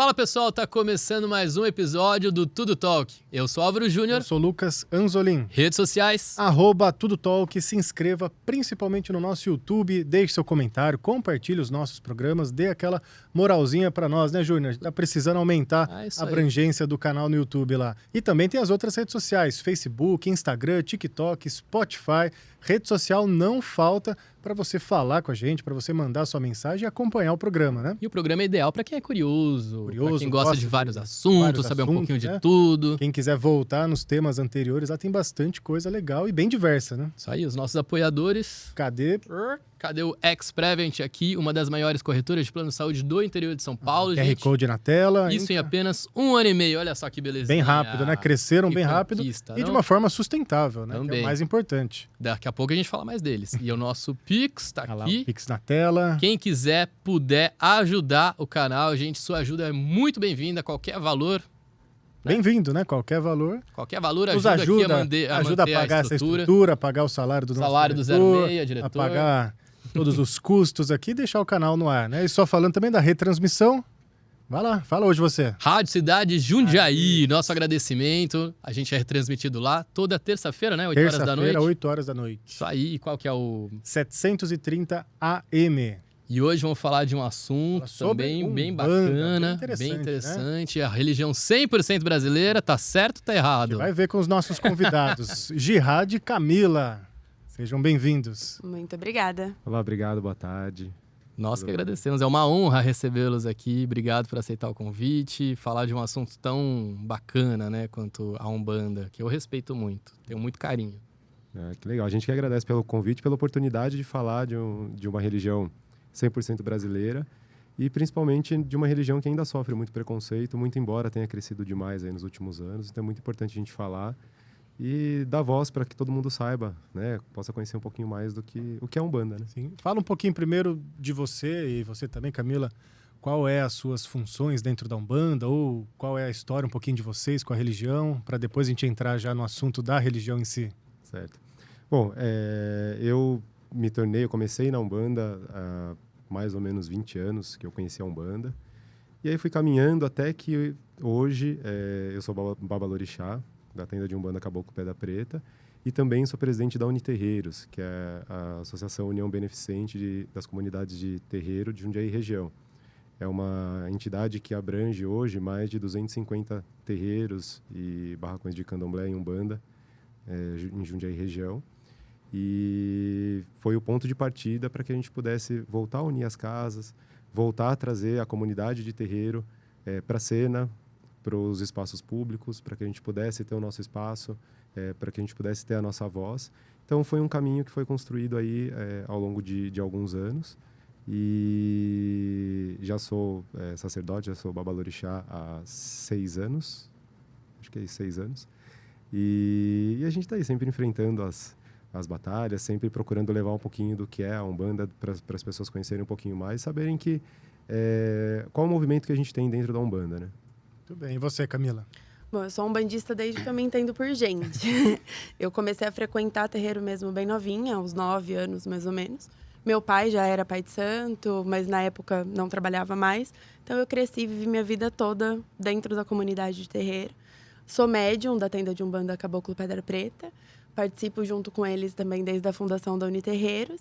Fala pessoal, tá começando mais um episódio do Tudo Talk. Eu sou Álvaro Júnior. Eu sou Lucas Anzolin. Redes sociais. @Tudo Talk, se inscreva principalmente no nosso YouTube, deixe seu comentário, compartilhe os nossos programas, dê aquela moralzinha pra nós, né, Júnior? Tá precisando aumentar a abrangência do canal no YouTube lá. E também tem as outras redes sociais, Facebook, Instagram, TikTok, Spotify. Rede social não falta para você falar com a gente, para você mandar sua mensagem e acompanhar o programa, né? E o programa é ideal para quem é curioso, para quem gosta de vários assuntos, saber um pouquinho de tudo. Quem quiser voltar nos temas anteriores, lá tem bastante coisa legal e bem diversa, né? Isso aí, os nossos apoiadores. Cadê o Ex-Prevent aqui, uma das maiores corretoras de plano de saúde do interior de São Paulo, QR Code na tela. Isso em apenas 1 ano e meio, olha só que belezinha. Bem rápido, né? Cresceram bem rápido e de uma forma sustentável, né? Também. Que é o mais importante. Daqui a pouco a gente fala mais deles. E o nosso Pix tá aqui. O Pix na tela. Quem quiser, puder ajudar o canal, gente, sua ajuda é muito bem-vinda, qualquer valor. Bem-vindo, né? Qualquer valor. Qualquer valor ajuda aqui a manter a pagar essa estrutura, a pagar o salário do nosso diretor, do 06, diretor. A pagar todos os custos aqui e deixar o canal no ar, né? E só falando também da retransmissão. Vai lá, fala hoje você. Rádio Cidade Jundiaí, nosso agradecimento. A gente é retransmitido lá toda terça-feira, né? 8 horas da noite. 8 horas da noite. Isso aí, e qual que é o... 730 AM. E hoje vamos falar de um assunto também bem bacana, bem interessante. Né? A religião 100% brasileira, tá certo ou tá errado? Vai ver com os nossos convidados. Jihad e Camila. Sejam bem-vindos. Muito obrigada. Olá, obrigado, boa tarde. Nós que agradecemos, é uma honra recebê-los aqui. Obrigado por aceitar o convite, falar de um assunto tão bacana, né, quanto a Umbanda, que eu respeito muito, tenho muito carinho. Que legal, a gente que agradece pelo convite, pela oportunidade de falar de uma religião 100% brasileira e principalmente de uma religião que ainda sofre muito preconceito, muito embora tenha crescido demais aí nos últimos anos. Então é muito importante a gente falar e dar voz para que todo mundo saiba, né, possa conhecer um pouquinho mais do que o que é Umbanda, né? Sim. Fala um pouquinho primeiro de você e você também, Camila. Qual é as suas funções dentro da Umbanda ou qual é a história um pouquinho de vocês com a religião, para depois a gente entrar já no assunto da religião em si. Certo. Bom, eu comecei na Umbanda há mais ou menos 20 anos que eu conheci a Umbanda. E aí fui caminhando até que hoje eu sou babalorixá, da tenda de Umbanda Caboclo Pedra Preta, e também sou presidente da Uniterreiros, que é a Associação União Beneficente das Comunidades de Terreiro de Jundiaí Região. É uma entidade que abrange hoje mais de 250 terreiros e barracões de candomblé em Umbanda, em Jundiaí Região. E foi o ponto de partida para que a gente pudesse voltar a unir as casas, voltar a trazer a comunidade de terreiro para a cena, para os espaços públicos, para que a gente pudesse ter o nosso espaço, para que a gente pudesse ter a nossa voz. Então foi um caminho que foi construído aí ao longo de alguns anos. E já sou sacerdote, já sou babalorixá há 6 anos, acho que é 6 anos. E a gente está aí sempre enfrentando as batalhas, sempre procurando levar um pouquinho do que é a Umbanda para as pessoas conhecerem um pouquinho mais e saberem que qual o movimento que a gente tem dentro da Umbanda, né? Muito bem. E você, Camila? Bom, eu sou umbandista desde que eu me entendo por gente. Eu comecei a frequentar terreiro mesmo bem novinha, aos 9 anos mais ou menos. Meu pai já era pai de santo, mas na época não trabalhava mais. Então eu cresci e vivi minha vida toda dentro da comunidade de terreiro. Sou médium da tenda de Umbanda Caboclo Pedra Preta. Participo junto com eles também desde a fundação da Uniterreiros.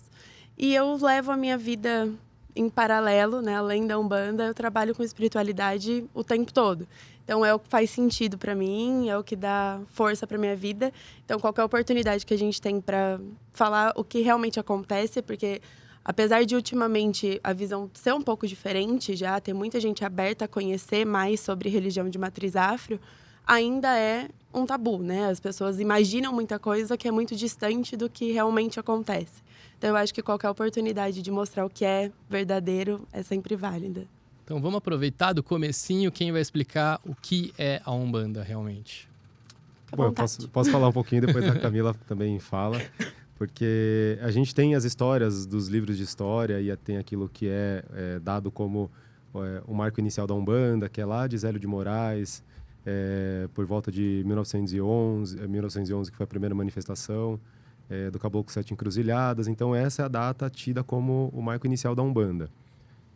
E eu levo a minha vida em paralelo, né? Além da Umbanda, eu trabalho com espiritualidade o tempo todo. Então, é o que faz sentido para mim, é o que dá força para minha vida. Então, qualquer oportunidade que a gente tem para falar o que realmente acontece, porque apesar de ultimamente a visão ser um pouco diferente já, ter muita gente aberta a conhecer mais sobre religião de matriz afro, ainda é um tabu, né? As pessoas imaginam muita coisa que é muito distante do que realmente acontece. Então, eu acho que qualquer oportunidade de mostrar o que é verdadeiro é sempre válida. Então, vamos aproveitar do comecinho, quem vai explicar o que é a Umbanda realmente? Bom, eu posso falar um pouquinho, depois a Camila também fala, porque a gente tem as histórias dos livros de história e tem aquilo que é dado como o marco inicial da Umbanda, que é lá de Zélio de Moraes, por volta de 1911, que foi a primeira manifestação do Caboclo Sete Encruzilhadas. Então essa é a data tida como o marco inicial da Umbanda,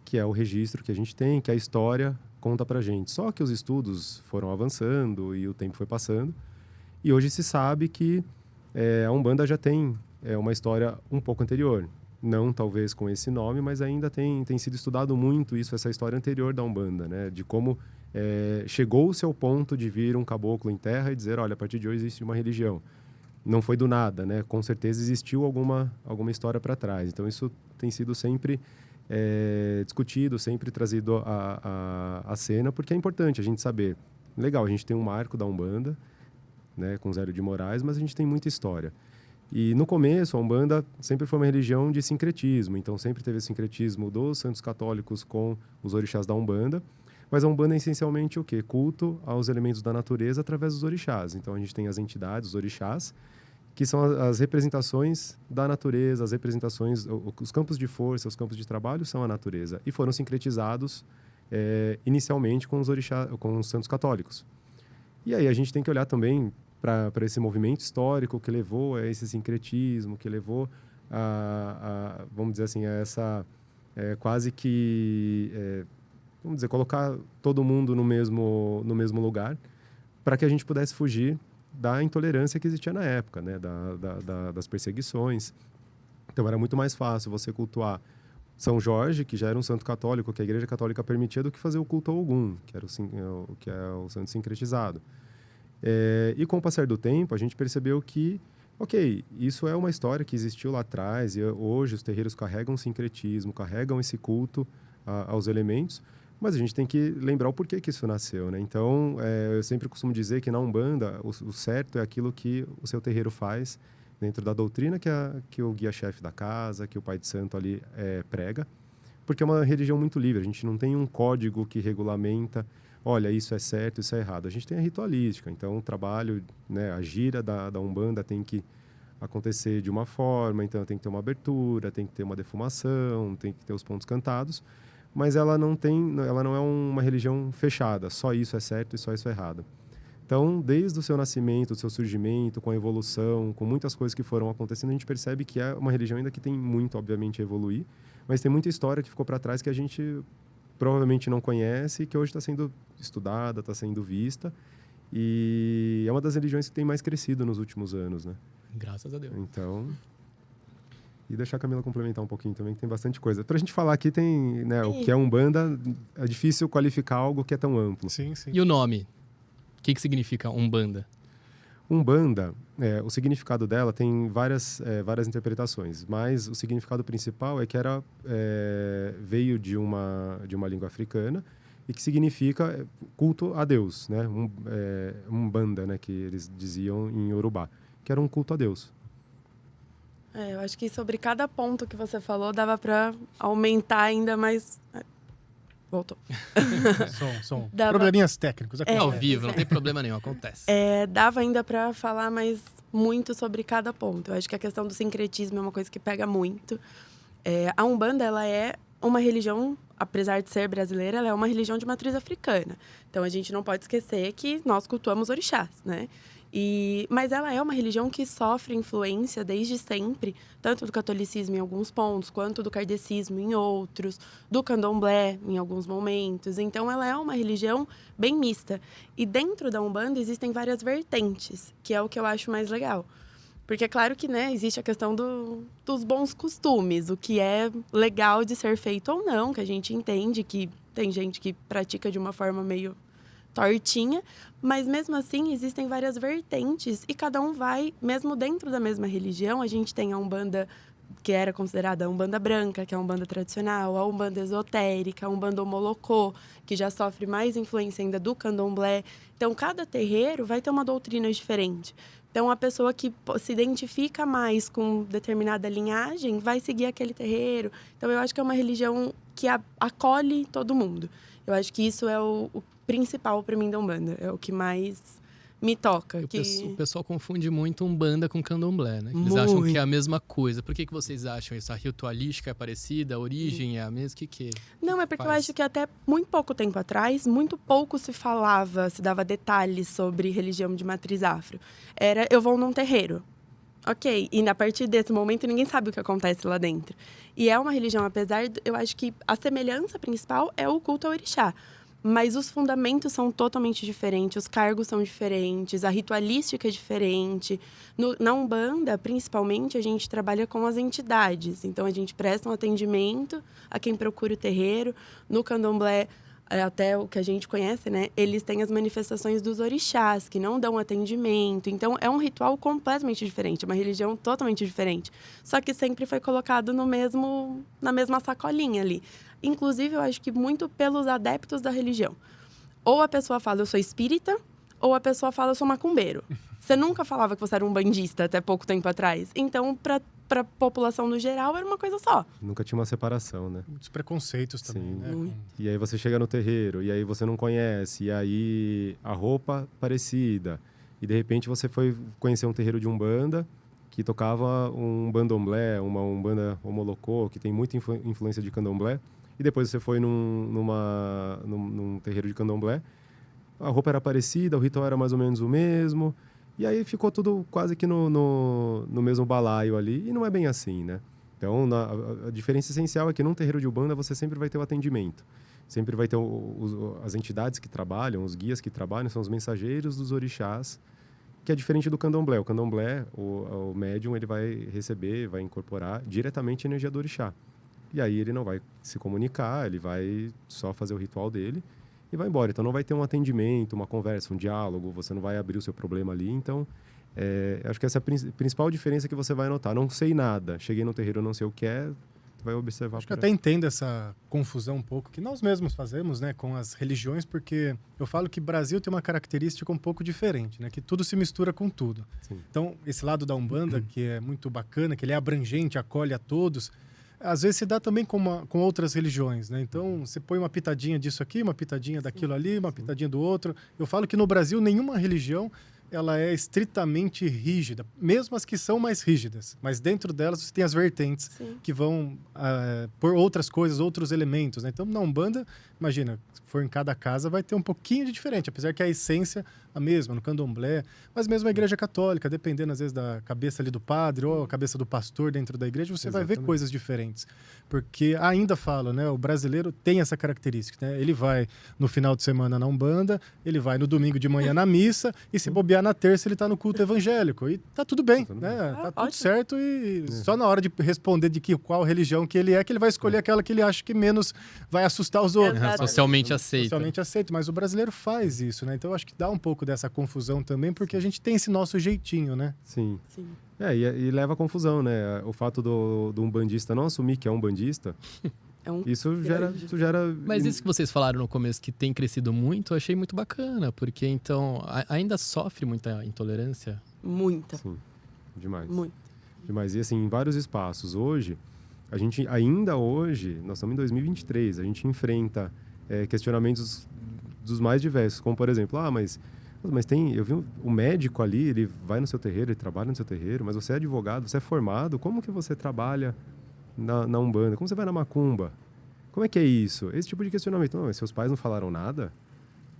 que é o registro que a gente tem, que é a história conta pra gente. Só que os estudos foram avançando e o tempo foi passando. E hoje se sabe que a Umbanda já tem uma história um pouco anterior. Não talvez com esse nome, mas ainda tem sido estudado muito essa história anterior da Umbanda, né? De como chegou-se ao ponto de vir um caboclo em terra e dizer, olha, a partir de hoje existe uma religião. Não foi do nada, né? Com certeza existiu alguma história para trás. Então isso tem sido sempre discutido, sempre trazido à cena, porque é importante a gente saber. Legal, a gente tem um marco da Umbanda, né, com Zélio de Moraes, mas a gente tem muita história. E no começo, a Umbanda sempre foi uma religião de sincretismo, então sempre teve esse sincretismo dos santos católicos com os orixás da Umbanda, mas a Umbanda é essencialmente o quê? Culto aos elementos da natureza através dos orixás. Então a gente tem as entidades, os orixás, que são as representações da natureza, as representações, os campos de força, os campos de trabalho são a natureza, e foram sincretizados inicialmente com os orixás, com os santos católicos. E aí a gente tem que olhar também para esse movimento histórico que levou a esse sincretismo, que levou vamos dizer assim, a essa quase que, vamos dizer, colocar todo mundo no mesmo lugar, para que a gente pudesse fugir da intolerância que existia na época, né? Das perseguições. Então era muito mais fácil você cultuar São Jorge, que já era um santo católico, que a Igreja Católica permitia, do que fazer o culto a Ogum, que é o santo sincretizado. E com o passar do tempo, a gente percebeu que, ok, isso é uma história que existiu lá atrás, e hoje os terreiros carregam sincretismo, carregam esse culto aos elementos, mas a gente tem que lembrar o porquê que isso nasceu, né? Então, eu sempre costumo dizer que na Umbanda, o certo é aquilo que o seu terreiro faz dentro da doutrina que o guia-chefe da casa, que o pai de santo ali prega, porque é uma religião muito livre, a gente não tem um código que regulamenta, olha, isso é certo, isso é errado. A gente tem a ritualística, então o trabalho, né, a gira da Umbanda tem que acontecer de uma forma, então tem que ter uma abertura, tem que ter uma defumação, tem que ter os pontos cantados, mas ela não é uma religião fechada, só isso é certo e só isso é errado. Então, desde o seu nascimento, o seu surgimento, com a evolução, com muitas coisas que foram acontecendo, a gente percebe que é uma religião ainda que tem muito, obviamente, a evoluir, mas tem muita história que ficou para trás que a gente provavelmente não conhece e que hoje está sendo estudada, está sendo vista. E é uma das religiões que tem mais crescido nos últimos anos, né? Graças a Deus. Então... E deixar a Camila complementar um pouquinho também, que tem bastante coisa. Para a gente falar aqui, tem, né, o que é Umbanda, é difícil qualificar algo que é tão amplo. Sim, sim. E o nome? O que significa Umbanda? Umbanda, o significado dela tem várias interpretações, mas o significado principal é que veio de uma língua africana e que significa culto a Deus, né? Umbanda, né, que eles diziam em Yorubá, que era um culto a Deus. Eu acho que sobre cada ponto que você falou, dava para aumentar ainda mais... Voltou. Som. Probleminhas técnicos. É ao vivo, não tem problema nenhum, acontece. Dava ainda para falar mais muito sobre cada ponto. Eu acho que a questão do sincretismo é uma coisa que pega muito. A Umbanda, ela é uma religião, apesar de ser brasileira, ela é uma religião de matriz africana. Então, a gente não pode esquecer que nós cultuamos orixás, né? Mas ela é uma religião que sofre influência desde sempre, tanto do catolicismo em alguns pontos, quanto do kardecismo em outros, do candomblé em alguns momentos. Então, ela é uma religião bem mista. E dentro da Umbanda existem várias vertentes, que é o que eu acho mais legal. Porque é claro que, né, existe a questão dos bons costumes, o que é legal de ser feito ou não, que a gente entende que tem gente que pratica de uma forma meio tortinha, mas mesmo assim existem várias vertentes e cada um vai, mesmo dentro da mesma religião, a gente tem a Umbanda que era considerada a Umbanda branca, que é a Umbanda tradicional, a Umbanda esotérica, a Umbanda Omolocô, que já sofre mais influência ainda do candomblé. Então, cada terreiro vai ter uma doutrina diferente. Então, a pessoa que se identifica mais com determinada linhagem vai seguir aquele terreiro. Então, eu acho que é uma religião que acolhe todo mundo. Eu acho que isso é o principal para mim da Umbanda. É o que mais me toca. O pessoal confunde muito Umbanda com Candomblé, né? Eles acham que é a mesma coisa. Por que vocês acham isso? A ritualística é parecida? A origem é a mesma? O que Não, é porque eu acho que até muito pouco tempo atrás, muito pouco se dava detalhes sobre religião de matriz afro. Eu vou num terreiro. Ok, e a partir desse momento ninguém sabe o que acontece lá dentro. E é uma religião, eu acho que a semelhança principal é o culto ao orixá. Mas os fundamentos são totalmente diferentes, os cargos são diferentes, a ritualística é diferente. Na Umbanda, principalmente, a gente trabalha com as entidades. Então, a gente presta um atendimento a quem procura o terreiro. No Candomblé, até o que a gente conhece, né? Eles têm as manifestações dos orixás, que não dão atendimento. Então, é um ritual completamente diferente, uma religião totalmente diferente. Só que sempre foi colocado na mesma sacolinha ali. Inclusive, eu acho que muito pelos adeptos da religião. Ou a pessoa fala, eu sou espírita, ou a pessoa fala, eu sou macumbeiro. Você nunca falava que você era um bandista até pouco tempo atrás. Então, para a população no geral, era uma coisa só. Nunca tinha uma separação, né? Muitos preconceitos também, né? E aí você chega no terreiro, e aí você não conhece, e aí a roupa parecida. E de repente você foi conhecer um terreiro de Umbanda, que tocava um bandomblé, uma Umbanda homolocô, que tem muita influência de candomblé. E depois você foi num terreiro de candomblé, a roupa era parecida, o ritual era mais ou menos o mesmo, e aí ficou tudo quase que no mesmo balaio ali, e não é bem assim, né? Então, a diferença essencial é que num terreiro de Umbanda você sempre vai ter o atendimento, sempre vai ter as entidades que trabalham, os guias que trabalham, são os mensageiros dos orixás, que é diferente do candomblé. O candomblé, o médium, ele vai receber, vai incorporar diretamente a energia do orixá. E aí ele não vai se comunicar, ele vai só fazer o ritual dele e vai embora. Então não vai ter um atendimento, uma conversa, um diálogo, você não vai abrir o seu problema ali. Então, acho que essa é a principal diferença que você vai notar. Não sei nada, cheguei no terreiro, não sei o que é, vai observar. Acho que eu até entendo essa confusão um pouco que nós mesmos fazemos, né, com as religiões, porque eu falo que o Brasil tem uma característica um pouco diferente, né, que tudo se mistura com tudo. Sim. Então, esse lado da Umbanda, que é muito bacana, que ele é abrangente, acolhe a todos, às vezes se dá também com outras religiões, né? Então, você põe uma pitadinha disso aqui, uma pitadinha daquilo ali, uma pitadinha do outro. Eu falo que no Brasil, nenhuma religião ela é estritamente rígida, mesmo as que são mais rígidas. Mas dentro delas você tem as vertentes que vão por outras coisas, outros elementos, né? Então, na Umbanda, imagina, se for em cada casa, vai ter um pouquinho de diferente, apesar que a essência a mesma, no candomblé, mas mesmo a igreja católica, dependendo às vezes da cabeça ali do padre ou a cabeça do pastor dentro da igreja, você vai ver coisas diferentes. Porque ainda falo, né, o brasileiro tem essa característica, né? Ele vai no final de semana na Umbanda, ele vai no domingo de manhã na missa e se bobear na terça ele tá no culto evangélico e tá tudo bem, né? Tá tudo certo e só na hora de responder de qual religião que ele é, que ele vai escolher aquela que ele acha que menos vai assustar os outros. Socialmente aceito. Socialmente aceito, mas o brasileiro faz isso, né? Então eu acho que dá um pouco dessa confusão também, porque a gente tem esse nosso jeitinho, né? Sim. E leva a confusão, né? O fato do umbandista não assumir que é um bandista, isso gera... Mas isso que vocês falaram no começo, que tem crescido muito, eu achei muito bacana, porque então ainda sofre muita intolerância? Muita. Sim, demais. Muito. Demais. E assim, em vários espaços. Hoje, nós estamos em 2023, a gente enfrenta questionamentos dos mais diversos, como por exemplo, mas eu vi o médico ali, ele vai no seu terreiro, ele trabalha no seu terreiro, mas você é advogado, você é formado, como que você trabalha na Umbanda? Como você vai na Macumba? Como é que é isso? Esse tipo de questionamento. Não, mas seus pais não falaram nada?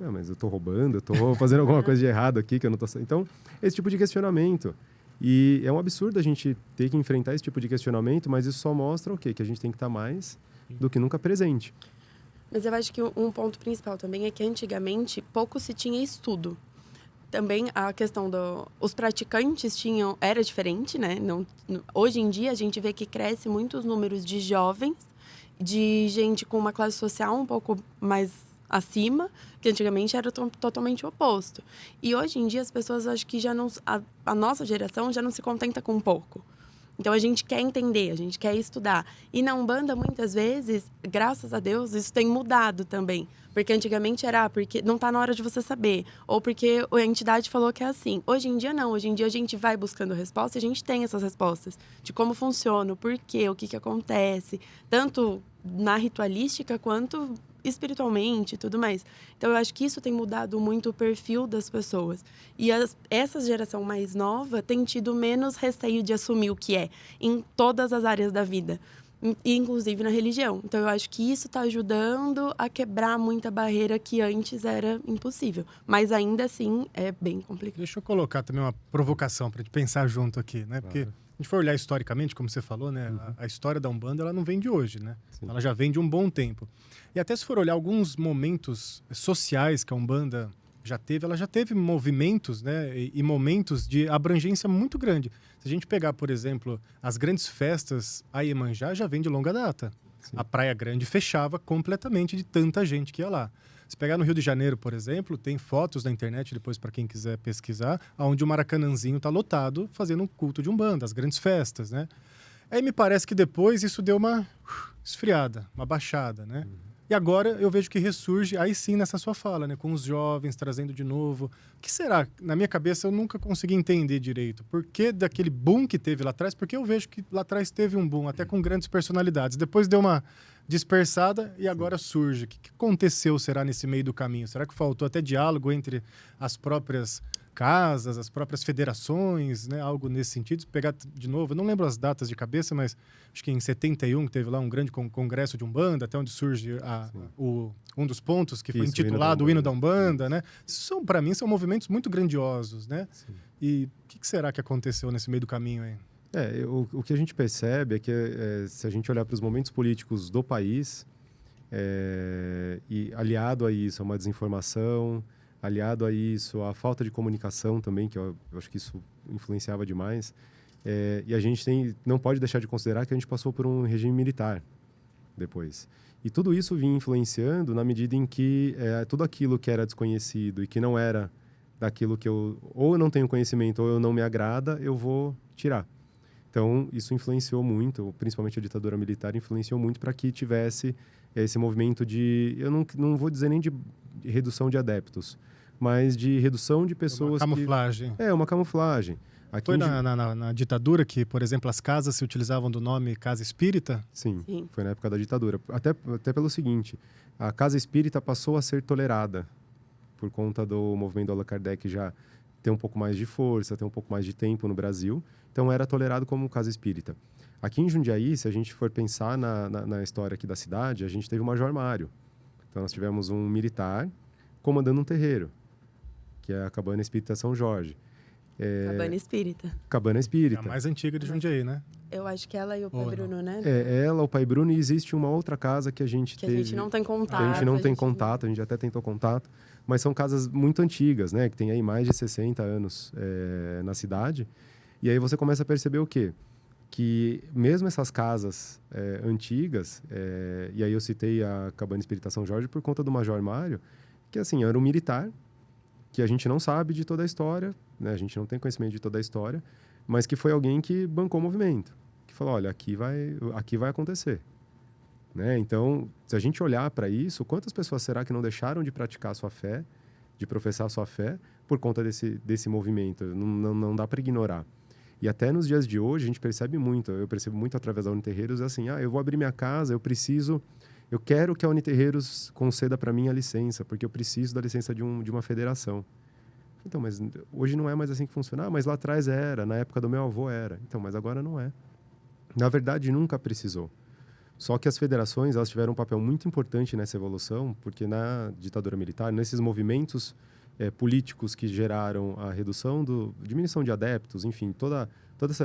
Não, mas eu tô roubando, eu tô fazendo alguma coisa de errado aqui que eu não tô... Então, esse tipo de questionamento. E é um absurdo a gente ter que enfrentar esse tipo de questionamento, mas isso só mostra o quê? Que a gente tem que estar mais do que nunca presente. Mas eu acho que um ponto principal também é que antigamente pouco se tinha estudo. Também a questão os praticantes era diferente, né? Hoje em dia a gente vê que cresce muitos números de jovens, de gente com uma classe social um pouco mais acima, que antigamente era totalmente o oposto. E hoje em dia as pessoas, acho que já não... A nossa geração já não se contenta com pouco. Então, a gente quer entender, a gente quer estudar. E na Umbanda, muitas vezes, graças a Deus, isso tem mudado também. Porque antigamente era porque não está na hora de você saber. Ou porque a entidade falou que é assim. Hoje em dia, não. Hoje em dia, a gente vai buscando respostas e a gente tem essas respostas. De como funciona, o porquê, o que acontece. Tanto na ritualística, quanto espiritualmente e tudo mais. Então, eu acho que isso tem mudado muito o perfil das pessoas. E essa geração mais nova tem tido menos receio de assumir o que é, em todas as áreas da vida, inclusive na religião. Então, eu acho que isso está ajudando a quebrar muita barreira que antes era impossível. Mas, ainda assim, é bem complicado. Deixa eu colocar também uma provocação para a gente pensar junto aqui, né? Porque a gente for olhar historicamente, como você falou, né? A história da Umbanda, ela não vem de hoje, né? Sim. Ela já vem de um bom tempo. E até se for olhar alguns momentos sociais que a Umbanda ela já teve movimentos, né, e momentos de abrangência muito grande. Se a gente pegar, por exemplo, as grandes festas, a Iemanjá já vem de longa data. Sim. A Praia Grande fechava completamente de tanta gente que ia lá. Se pegar no Rio de Janeiro, por exemplo, tem fotos na internet, depois para quem quiser pesquisar, onde o Maracanãzinho está lotado fazendo um culto de Umbanda, as grandes festas, né? Aí me parece que depois isso deu uma esfriada, uma baixada, né? E agora eu vejo que ressurge, aí sim, nessa sua fala, né? Com os jovens, trazendo de novo. O que será? Na minha cabeça eu nunca consegui entender direito. Por que daquele boom que teve lá atrás? Porque eu vejo que lá atrás teve um boom, até com grandes personalidades. Depois deu uma dispersada e agora surge. O que aconteceu, será, nesse meio do caminho? Será que faltou até diálogo entre as próprias casas, as próprias federações, né? Algo nesse sentido? Se pegar de novo, eu não lembro as datas de cabeça, mas acho que em 71 teve lá um grande congresso de Umbanda, até onde surge um dos pontos que foi intitulado o Hino da Umbanda, né? Para mim, são movimentos muito grandiosos, né? Sim. E o que será que aconteceu nesse meio do caminho aí? O que a gente percebe é que se a gente olhar para os momentos políticos do país, e aliado a isso, a uma desinformação, aliado a isso, a falta de comunicação também, que eu acho que isso influenciava demais. E a gente não pode deixar de considerar que a gente passou por um regime militar depois. E tudo isso vinha influenciando na medida em que tudo aquilo que era desconhecido e que não era daquilo que ou eu não tenho conhecimento ou eu não me agrada, eu vou tirar. Então, isso influenciou muito, principalmente a ditadura militar influenciou muito para que tivesse esse movimento de, eu não vou dizer nem de redução de adeptos, mas de redução de pessoas. Uma camuflagem. Uma camuflagem. Aqui foi na ditadura que, por exemplo, as casas se utilizavam do nome Casa Espírita? Sim, foi na época da ditadura. Até pelo seguinte, a Casa Espírita passou a ser tolerada por conta do movimento do Allan Kardec já ter um pouco mais de força, ter um pouco mais de tempo no Brasil. Então, era tolerado como Casa Espírita. Aqui em Jundiaí, se a gente for pensar na história aqui da cidade, a gente teve o Major Mário. Então, nós tivemos um militar comandando um terreiro, que é a Cabana Espírita São Jorge. Cabana Espírita. Cabana Espírita. É a mais antiga de Jundiaí, né? Eu acho que ela e o Pai Bruno, né? Ela, o Pai Bruno, e existe uma outra casa que a gente a gente não tem contato. Que a gente não tem contato, a gente até tentou contato, mas são casas muito antigas, né? Que tem aí mais de 60 anos na cidade. E aí você começa a perceber o quê? Que mesmo essas casas antigas, e aí eu citei a Cabana Espírita São Jorge por conta do Major Mário, que assim, era um militar, que a gente não sabe de toda a história, né? A gente não tem conhecimento de toda a história, mas que foi alguém que bancou o movimento, que falou, olha, aqui vai acontecer. Né? Então, se a gente olhar para isso, quantas pessoas será que não deixaram de praticar a sua fé, de professar a sua fé, por conta desse movimento? Não dá para ignorar. E até nos dias de hoje, a gente percebe muito, eu percebo muito através da Uniterreiros, assim, eu vou abrir minha casa, eu quero que a Uniterreiros conceda para mim a licença, porque eu preciso da licença de uma federação. Então, mas hoje não é mais assim que funciona. Mas lá atrás era, na época do meu avô era. Então, mas agora não é. Na verdade, nunca precisou. Só que as federações, elas tiveram um papel muito importante nessa evolução, porque na ditadura militar, nesses movimentos políticos que geraram a diminuição de adeptos, enfim, todo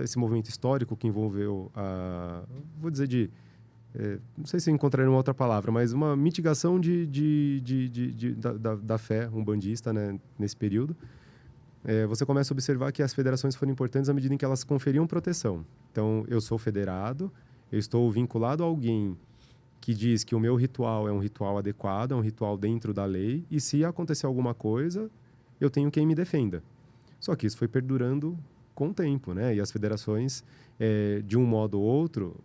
esse movimento histórico que envolveu vou dizer não sei se encontraria uma outra palavra, mas uma mitigação da fé umbandista, né, nesse período. Você começa a observar que as federações foram importantes à medida em que elas conferiam proteção. Então, eu sou federado, eu estou vinculado a alguém que diz que o meu ritual é um ritual adequado, é um ritual dentro da lei, e se acontecer alguma coisa, eu tenho quem me defenda. Só que isso foi perdurando com o tempo, né? E as federações, de um modo ou outro,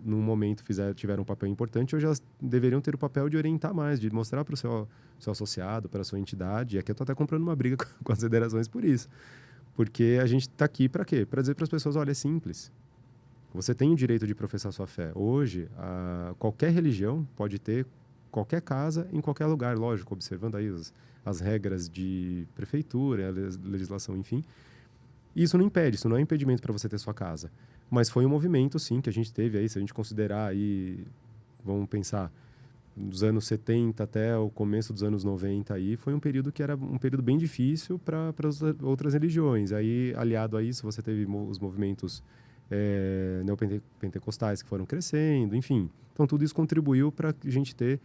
num momento tiveram um papel importante, hoje elas deveriam ter o papel de orientar mais, de mostrar para o seu associado, para a sua entidade. E aqui eu estou até comprando uma briga com as federações por isso. Porque a gente está aqui para quê? Para dizer para as pessoas, olha, é simples. Você tem o direito de professar sua fé. Hoje, qualquer religião pode ter qualquer casa em qualquer lugar, lógico, observando aí as regras de prefeitura, a legislação, enfim. E isso não impede, isso não é impedimento para você ter sua casa. Mas foi um movimento, sim, que a gente teve aí, se a gente considerar aí, vamos pensar, dos anos 70 até o começo dos anos 90 aí, foi um período que era um período bem difícil para as outras religiões. Aí, aliado a isso, você teve os movimentos neopentecostais que foram crescendo, enfim. Então, tudo isso contribuiu para a gente ter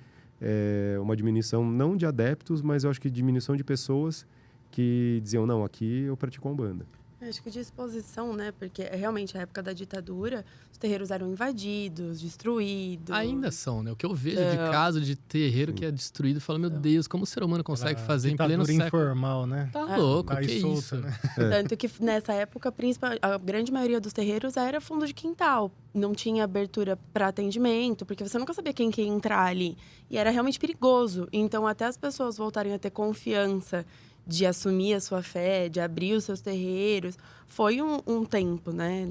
uma diminuição não de adeptos, mas eu acho que diminuição de pessoas que diziam, não, aqui eu pratico a Umbanda. Acho que de exposição, né? Porque realmente a época da ditadura, os terreiros eram invadidos, destruídos. Ainda são, né? O que eu vejo de caso de terreiro que é destruído, eu falo, meu Deus, como o ser humano consegue fazer em pleno século? Informal, né? Tá louco, Aí que solta, isso? Né? Tanto que nessa época, a grande maioria dos terreiros era fundo de quintal. Não tinha abertura para atendimento, porque você nunca sabia quem que ia entrar ali. E era realmente perigoso. Então, até as pessoas voltarem a ter confiança de assumir a sua fé, de abrir os seus terreiros, foi um tempo, né?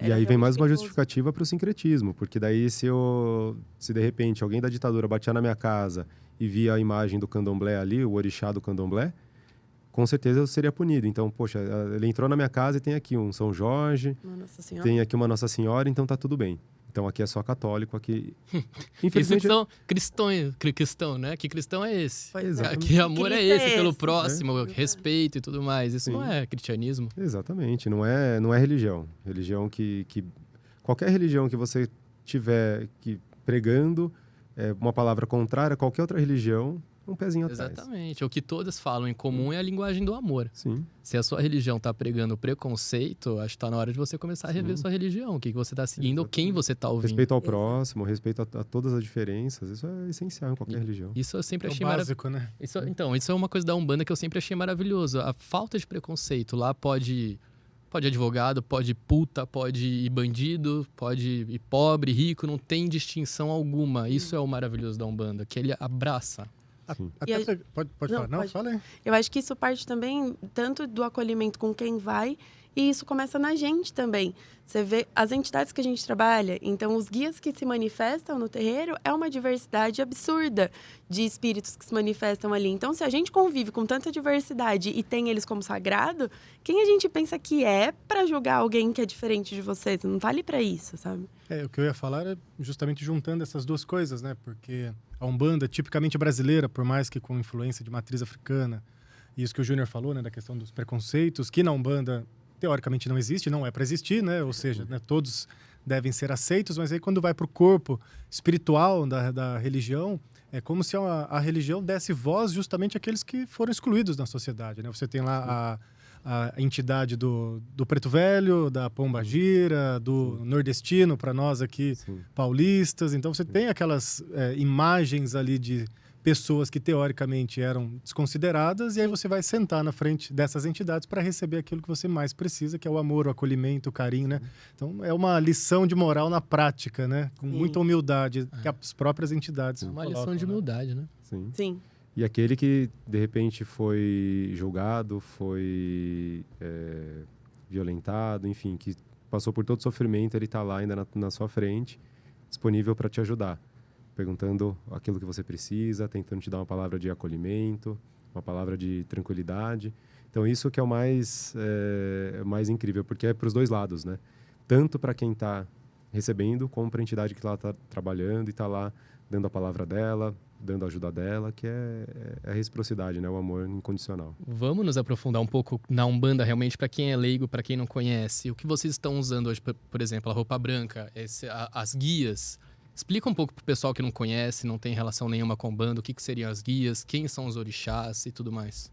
E aí vem mais uma justificativa para o sincretismo, porque daí se de repente alguém da ditadura batia na minha casa e via a imagem do candomblé ali, o orixá do candomblé, com certeza eu seria punido. Então, poxa, ele entrou na minha casa e tem aqui um São Jorge, tem aqui uma Nossa Senhora, então tá tudo bem. Então aqui é só católico, aqui... Infelizmente... Isso são cristão, né? Que cristão é esse? Que amor é esse pelo próximo, respeito e tudo mais. Isso não é cristianismo. Exatamente, não é religião. Religião que... Qualquer religião que você tiver pregando uma palavra contrária a qualquer outra religião, um pezinho atrás. Exatamente. O que todas falam em comum é a linguagem do amor. Sim. Se a sua religião está pregando preconceito, acho que está na hora de você começar a rever sua religião. O que você está seguindo ou quem você está ouvindo. Respeito ao próximo, respeito a todas as diferenças. Isso é essencial em qualquer religião. Isso eu sempre achei básico, né? Então, isso é uma coisa da Umbanda que eu sempre achei maravilhoso. A falta de preconceito. Lá pode advogado, pode puta, pode ir bandido, pode ir pobre, rico, não tem distinção alguma. Isso é o maravilhoso da Umbanda, que ele abraça. Pode falar. Não, fala aí. Eu acho que isso parte também tanto do acolhimento com quem vai, e isso começa na gente também. Você vê as entidades que a gente trabalha, então os guias que se manifestam no terreiro é uma diversidade absurda de espíritos que se manifestam ali. Então, se a gente convive com tanta diversidade e tem eles como sagrado, quem a gente pensa que é para julgar alguém que é diferente de você? Você não tá ali para isso, sabe? O que eu ia falar é justamente juntando essas duas coisas, né? Porque a Umbanda, tipicamente brasileira, por mais que com influência de matriz africana, e isso que o Júnior falou, né, da questão dos preconceitos, que na Umbanda teoricamente não existe, não é para existir, né? Ou seja, né, todos devem ser aceitos, mas aí quando vai para o corpo espiritual da religião, é como se a religião desse voz justamente àqueles que foram excluídos na sociedade, né? Você tem lá a entidade do Preto Velho, da Pombagira, do nordestino, para nós aqui paulistas. Então você tem aquelas imagens ali de pessoas que teoricamente eram desconsideradas, e aí você vai sentar na frente dessas entidades para receber aquilo que você mais precisa, que é o amor, o acolhimento, o carinho, né? Então é uma lição de moral na prática, né? Com muita humildade que as próprias entidades uma lição de humildade, né? Sim. E aquele que, de repente, foi julgado, foi violentado, enfim, que passou por todo sofrimento, ele está lá ainda na sua frente, disponível para te ajudar, perguntando aquilo que você precisa, tentando te dar uma palavra de acolhimento, uma palavra de tranquilidade. Então, isso que é o mais incrível, porque é para os dois lados, né? Tanto para quem está recebendo, como para a entidade que está trabalhando e está lá dando a palavra dela, dando a ajuda dela, que é a reciprocidade, né? O amor incondicional. Vamos nos aprofundar um pouco na Umbanda, realmente, para quem é leigo, para quem não conhece. O que vocês estão usando hoje, por exemplo, a roupa branca, as guias. Explica um pouco para o pessoal que não conhece, não tem relação nenhuma com Umbanda, o que seriam as guias, quem são os orixás e tudo mais.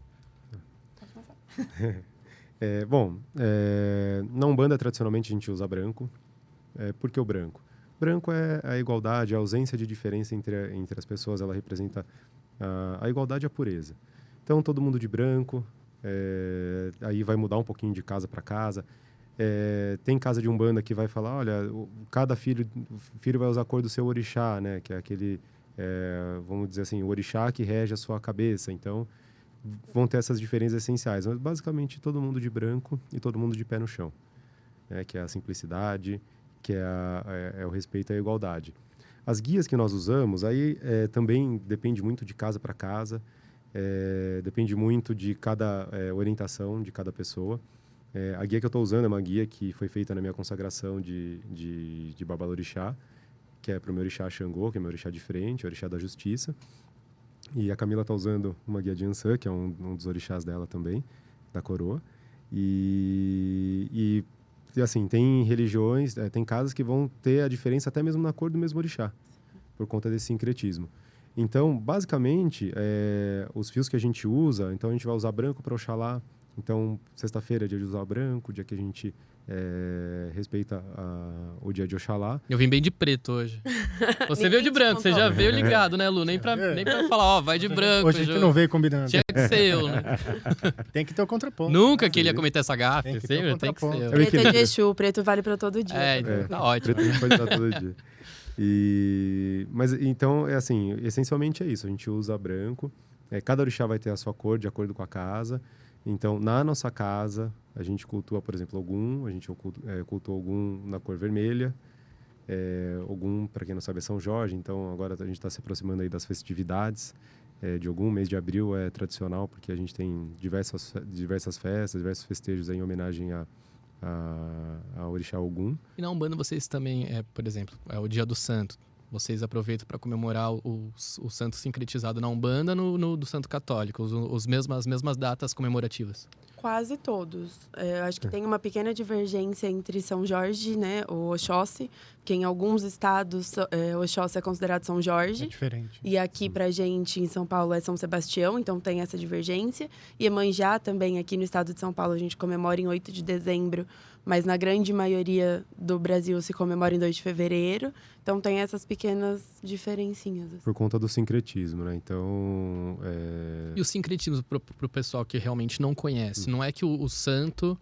Na Umbanda, tradicionalmente, a gente usa branco. Por que o branco? Branco é a igualdade, a ausência de diferença entre as pessoas, ela representa a igualdade e a pureza. Então, todo mundo de branco, aí vai mudar um pouquinho de casa para casa. Tem casa de Umbanda que vai falar, olha, cada filho vai usar a cor do seu orixá, né? Que é aquele, vamos dizer assim, o orixá que rege a sua cabeça. Então, vão ter essas diferenças essenciais. Mas, basicamente, todo mundo de branco e todo mundo de pé no chão. Que é a simplicidade, que é o respeito à igualdade. As guias que nós usamos, aí também depende muito de casa para casa, depende muito de cada orientação de cada pessoa. A guia que eu estou usando é uma guia que foi feita na minha consagração de Babalorixá, que é para o meu orixá Xangô, que é meu orixá de frente, o orixá da justiça. E a Camila está usando uma guia de Ansã, que é um dos orixás dela também, da coroa. E assim, tem religiões, tem casas que vão ter a diferença até mesmo na cor do mesmo orixá, por conta desse sincretismo. Então, basicamente, os fios que a gente usa, então a gente vai usar branco para Oxalá. Então, sexta-feira é dia de usar branco, dia que a gente respeita o dia de Oxalá. Eu vim bem de preto hoje. Você veio de branco, você já veio ligado, né, Lu? Nem pra falar, vai de branco. Hoje a gente não veio combinando. Tinha que ser eu, né? Tem que ter o contraponto. Nunca que ele ia cometer essa gafe. Tem que Tem que ser eu. Preto é de Exu, preto vale pra todo dia. Tá ótimo. Preto a gente pode usar todo dia. Mas, então, assim, essencialmente é isso. A gente usa branco. Cada orixá vai ter a sua cor, de acordo com a casa. Então, na nossa casa, a gente cultua, por exemplo, Ogum. A gente cultua Ogum na cor vermelha. Ogum, para quem não sabe, é São Jorge. Então, agora a gente está se aproximando aí das festividades de Ogum. Mês de abril é tradicional, porque a gente tem diversas festas, diversos festejos aí em homenagem a orixá Ogum. E na Umbanda vocês também, por exemplo, é o Dia do Santo. Vocês aproveitam para comemorar o santo sincretizado na Umbanda do Santo Católico, as mesmas datas comemorativas? Quase todos. Acho que tem uma pequena divergência entre São Jorge, né, o Oxóssi, que em alguns estados o Oxóssi é considerado São Jorge. É diferente. E aqui pra gente, em São Paulo, é São Sebastião, então tem essa divergência. E Iemanjá também, aqui no estado de São Paulo, a gente comemora em 8 de dezembro, mas na grande maioria do Brasil se comemora em 2 de fevereiro. Então tem essas pequenas diferencinhas. Assim. Por conta do sincretismo, né? Então... E o sincretismo, pro pessoal que realmente não conhece, não é que o santo,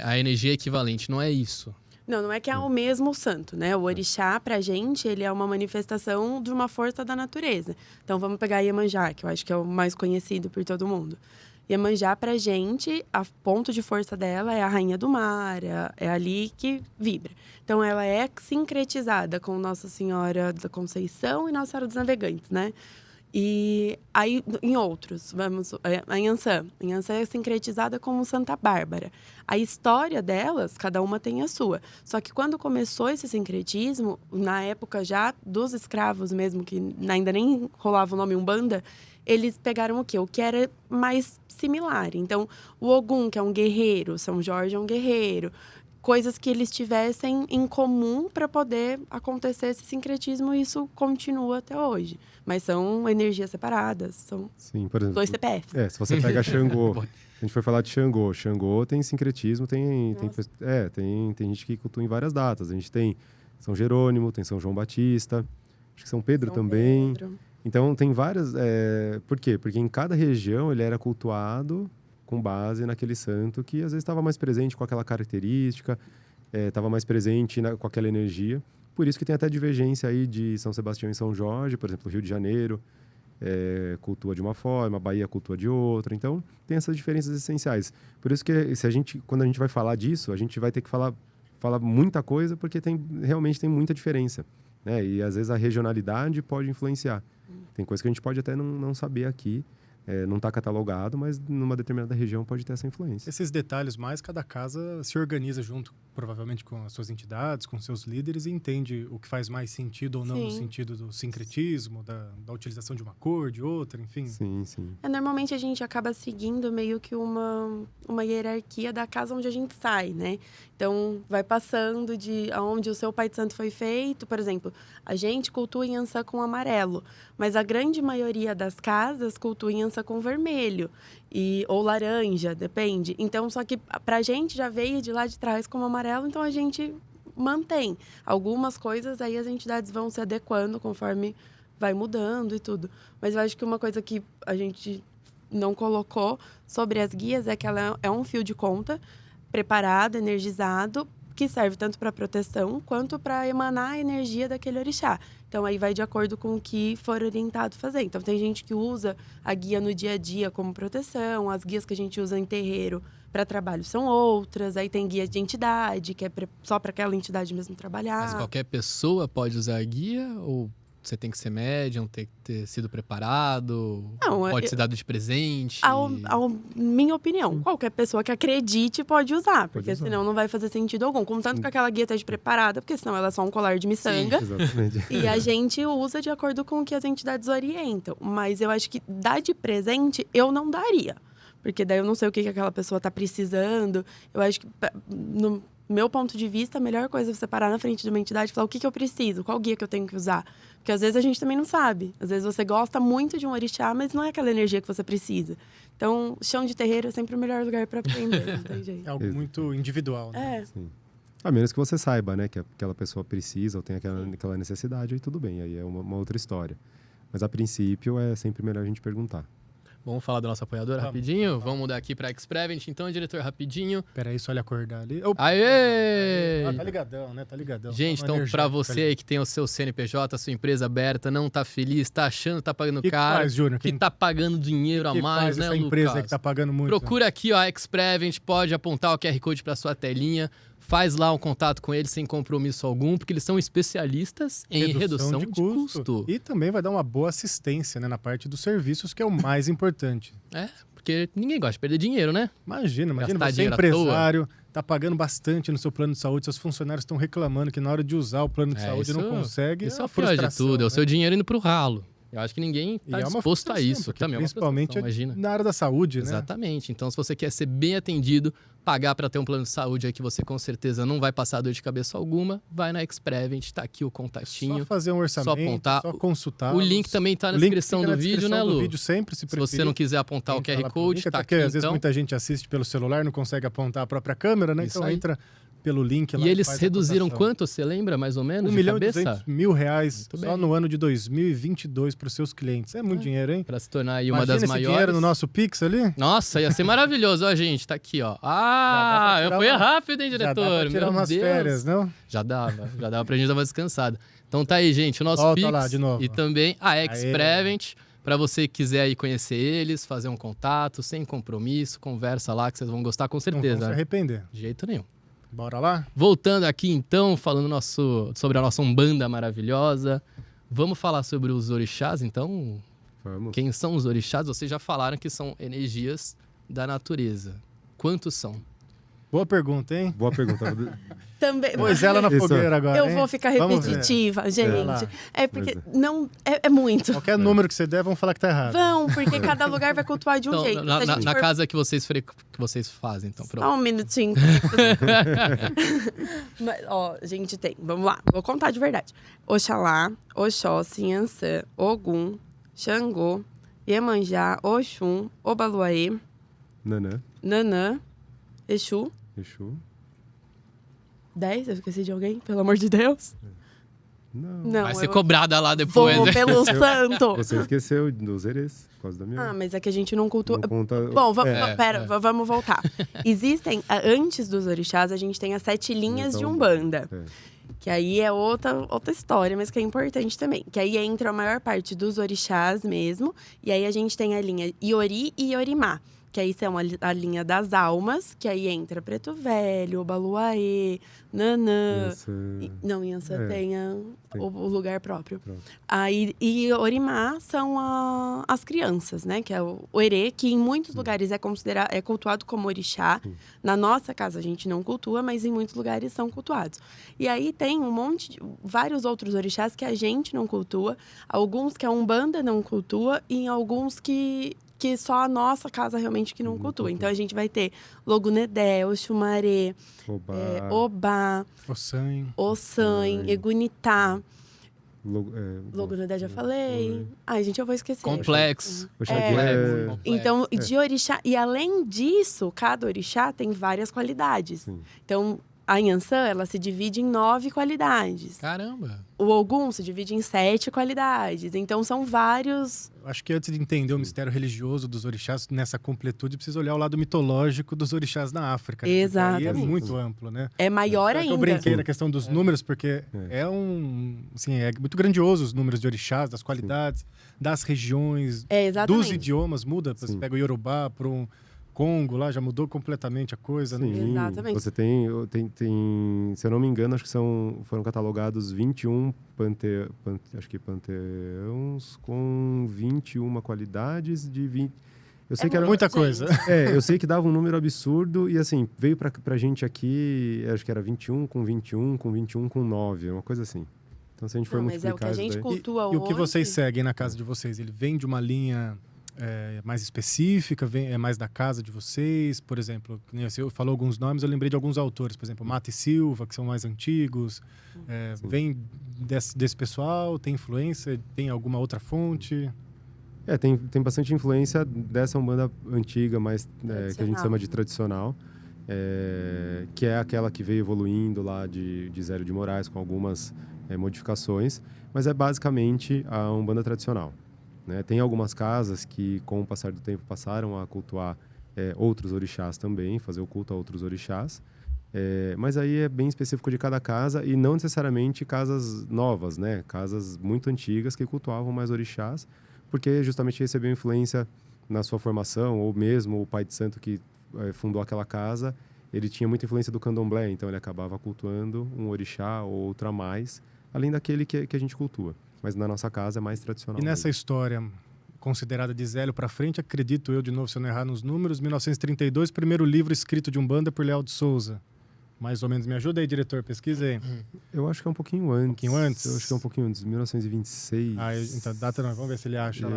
a energia é equivalente, não é isso? Não é que é o mesmo santo, né? O orixá, pra gente, ele é uma manifestação de uma força da natureza. Então vamos pegar Iemanjá, que eu acho que é o mais conhecido por todo mundo. Iemanjá, pra gente, a ponto de força dela é a rainha do mar, é ali que vibra. Então, ela é sincretizada com Nossa Senhora da Conceição e Nossa Senhora dos Navegantes, né? E aí, em outros, a Yansan. A Yansan é sincretizada como Santa Bárbara. A história delas, cada uma tem a sua. Só que quando começou esse sincretismo, na época já dos escravos mesmo, que ainda nem rolava o nome Umbanda, eles pegaram o quê? O que era mais similar. Então, o Ogum, que é um guerreiro, São Jorge é um guerreiro. Coisas que eles tivessem em comum para poder acontecer esse sincretismo, e isso continua até hoje. Mas são energias separadas, são Sim, por exemplo, 2 CPFs. Se você pega Xangô, a gente foi falar de Xangô. Xangô tem sincretismo, tem gente que cultua em várias datas. A gente tem São Jerônimo, tem São João Batista, acho que São Pedro também. Pedro. Então, tem várias... Por quê? Porque em cada região ele era cultuado com base naquele santo que às vezes estava mais presente com aquela característica, estava mais presente com aquela energia. Por isso que tem até divergência aí de São Sebastião e São Jorge, por exemplo, Rio de Janeiro cultua de uma forma, Bahia cultua de outra. Então, tem essas diferenças essenciais. Por isso que quando a gente vai falar disso, a gente vai ter que falar muita coisa, porque realmente tem muita diferença. Né? E às vezes a regionalidade pode influenciar. Tem coisa que a gente pode até não saber aqui, não está catalogado, mas numa determinada região pode ter essa influência. Esses detalhes mais, cada casa se organiza junto, provavelmente com as suas entidades, com seus líderes, e entende o que faz mais sentido ou não. Sim. No sentido do sincretismo, da utilização de uma cor, de outra, enfim. Sim. Normalmente a gente acaba seguindo meio que uma hierarquia da casa onde a gente sai, né? Então, vai passando de onde o seu Pai de Santo foi feito. Por exemplo, a gente cultua Yansan com amarelo, mas a grande maioria das casas cultua Yansan com vermelho ou laranja, depende. Então, só que pra gente já veio de lá de trás como amarelo, então a gente mantém. Algumas coisas aí as entidades vão se adequando conforme vai mudando e tudo. Mas eu acho que uma coisa que a gente não colocou sobre as guias é que ela é um fio de conta preparado, energizado, que serve tanto para proteção quanto para emanar a energia daquele orixá. Então, aí vai de acordo com o que for orientado fazer. Então, tem gente que usa a guia no dia a dia como proteção, as guias que a gente usa em terreiro para trabalho são outras, aí tem guia de entidade, que é só para aquela entidade mesmo trabalhar. Mas qualquer pessoa pode usar a guia ou você tem que ser médium, tem que ter sido preparado? Não, pode ser dado de presente? Minha opinião, qualquer pessoa que acredite pode usar, porque senão não vai fazer sentido algum. Contanto que aquela guia esteja preparada, porque senão ela é só um colar de miçanga. Sim, exatamente. E a gente usa de acordo com o que as entidades orientam. Mas eu acho que dar de presente, eu não daria. Porque daí eu não sei o que aquela pessoa está precisando. Eu acho que meu ponto de vista, a melhor coisa é você parar na frente de uma entidade e falar o que eu preciso, qual guia que eu tenho que usar. Porque às vezes a gente também não sabe. Às vezes você gosta muito de um orixá, mas não é aquela energia que você precisa. Então, chão de terreiro é sempre o melhor lugar para aprender, não tem jeito. É algo muito individual, né? É. Sim. A menos que você saiba, né, que aquela pessoa precisa ou tem aquela necessidade, aí tudo bem, aí é uma outra história. Mas a princípio é sempre melhor a gente perguntar. Vamos falar da nossa apoiadora rapidinho? Vamos mudar aqui para Xprevent, então, diretor, rapidinho. Peraí, só ele acordar ali. Aê! Tá ligadão, né? Tá ligadão. Gente, então, para você aí que tem o seu CNPJ, a sua empresa aberta, não tá feliz, tá achando que tá pagando caro, faz, Júnior? que tá pagando dinheiro a mais, né, essa Lucas? empresa aí que tá pagando muito. Procura aqui, ó, a Xprevent, pode apontar o QR Code para sua telinha, faz lá um contato com eles sem compromisso algum, porque eles são especialistas em redução de custo. E também vai dar uma boa assistência, né, na parte dos serviços, que é o mais importante. É, porque ninguém gosta de perder dinheiro, né? Imagina Gastar você é dinheiro à empresário, tá pagando bastante no seu plano de saúde, seus funcionários estão reclamando que na hora de usar o plano de saúde não consegue. Isso é o pior de tudo, é o seu dinheiro indo pro ralo. Eu acho que ninguém está disposto a isso. Também principalmente imagina. Na área da saúde, né? Exatamente. Então, se você quer ser bem atendido, pagar para ter um plano de saúde aí que você com certeza não vai passar dor de cabeça alguma, vai na Xprevent, tá aqui o contatinho. Só fazer um orçamento, só apontar, só consultar. O link também tá na descrição do vídeo, né, Lu? Vídeo sempre, se você não quiser apontar o QR Code, tá aqui, às vezes muita gente assiste pelo celular, não consegue apontar a própria câmera, né? Isso então aí. Entra pelo link lá. E eles reduziram quanto, você lembra, mais ou menos, R$ 1.200.000 só no ano de 2022 para os seus clientes. É muito dinheiro, hein? Para se tornar aí uma das maiores. Esse dinheiro no nosso Pix ali? Nossa, ia ser maravilhoso. Ó, gente, tá aqui, ó. Ah, eu fui rápido, hein, diretor? Já dá pra tirar umas férias, não? Já dava pra gente dar uma descansada. Então tá aí, gente, o nosso Pix lá, de novo. E também a Xprevent, para você quiser aí conhecer eles, fazer um contato, sem compromisso, conversa lá que vocês vão gostar com certeza. Não vão se arrepender. De jeito nenhum. Bora lá? Voltando aqui então, falando sobre a nossa Umbanda maravilhosa, vamos falar sobre os orixás então? Vamos. Quem são os orixás? Vocês já falaram que são energias da natureza. Quantos são? Boa pergunta, hein? Boa pergunta. Também. Pôs ela na fogueira agora, Eu vou ficar repetitiva, gente. É porque não é muito. Qualquer número que você der, vão falar que tá errado. Vão, porque cada lugar vai cultuar de um jeito. Na casa que vocês fazem, então. Pronto. Só um minutinho. Mas, ó, a gente tem. Vamos lá, vou contar de verdade. Oxalá, Oxóssi, Iansã, Ogum, Xangô, Iemanjá, Oxum, Obaluaê, Nanã, Exu. 10? Eu esqueci de alguém? Pelo amor de Deus. Não. Vai ser cobrada lá depois. Vou pelo santo. Você esqueceu dos Erês, por causa da minha. Mas é que a gente não cultua. Não conta... Bom, vamos voltar. Existem, antes dos orixás, a gente tem as 7 linhas de Umbanda. Que aí é outra história, mas que é importante também. Que aí entra a maior parte dos orixás mesmo. E aí a gente tem a linha Iori e Iorimá. Que aí são a linha das almas, que aí entra Preto Velho, Obaluaê, Nanã. Iansã tem o lugar próprio. Aí, e Orimá são as crianças, né? Que é o Erê, que em muitos lugares é cultuado como orixá. Na nossa casa a gente não cultua, mas em muitos lugares são cultuados. E aí tem vários outros orixás que a gente não cultua, alguns que a Umbanda não cultua e alguns que só a nossa casa realmente que não cultua. Então, a gente vai ter Logunedé, Oxumaré, Obá, Ossan, Egunitá. Logunedé já falei. Ai, gente, eu vou esquecer. Complexo. Complexo. Então, de orixá... E além disso, cada orixá tem várias qualidades. Sim. Então, a Iansã, ela se divide em 9 qualidades. Caramba! O Ogum se divide em 7 qualidades. Então, são vários... Acho que antes de entender o mistério religioso dos orixás, nessa completude, precisa olhar o lado mitológico dos orixás na África. Exatamente. Aí é muito amplo, né? É maior ainda. Eu brinquei na questão dos números, porque é muito grandioso os números de orixás, das qualidades, das regiões, dos idiomas. Muda, você pega o Yorubá para um Congo lá, já mudou completamente a coisa, né? Exatamente. Você tem, se eu não me engano, acho que foram catalogados 21 panteões com 21 qualidades de 20. Eu sei que era muita coisa. Eu sei que dava um número absurdo e assim, veio pra gente aqui, acho que era 21 com 21 com 21 com 9, uma coisa assim. Então se a gente for multiplicar mas é o que a gente cultua hoje. E o que vocês seguem na casa de vocês? Ele vem de uma linha mais específica? É mais da casa de vocês? Por exemplo, você falou alguns nomes, eu lembrei de alguns autores. Por exemplo, Mata e Silva, que são mais antigos. Vem desse pessoal? Tem influência? Tem alguma outra fonte? Tem bastante influência dessa Umbanda antiga, mais que a gente chama de tradicional. Que é aquela que veio evoluindo lá de Zélio de Moraes, com algumas modificações. Mas é basicamente a Umbanda tradicional. Né? Tem algumas casas que, com o passar do tempo, passaram a cultuar outros orixás também, fazer o culto a outros orixás. Mas aí é bem específico de cada casa e não necessariamente casas novas, né? Casas muito antigas que cultuavam mais orixás, porque justamente recebeu influência na sua formação, ou mesmo o pai de santo que fundou aquela casa, ele tinha muita influência do candomblé, então ele acabava cultuando um orixá ou outro a mais, além daquele que a gente cultua. Mas na nossa casa é mais tradicional. E nessa história considerada de Zélio para frente, acredito eu, de novo, se eu não errar nos números, 1932, primeiro livro escrito de Umbanda por Leal de Souza. Mais ou menos. Me ajuda aí, diretor, pesquisa aí. Eu acho que é um pouquinho antes. Um pouquinho antes? Eu acho que é um pouquinho antes, 1926. Então, data não, vamos ver se ele acha lá.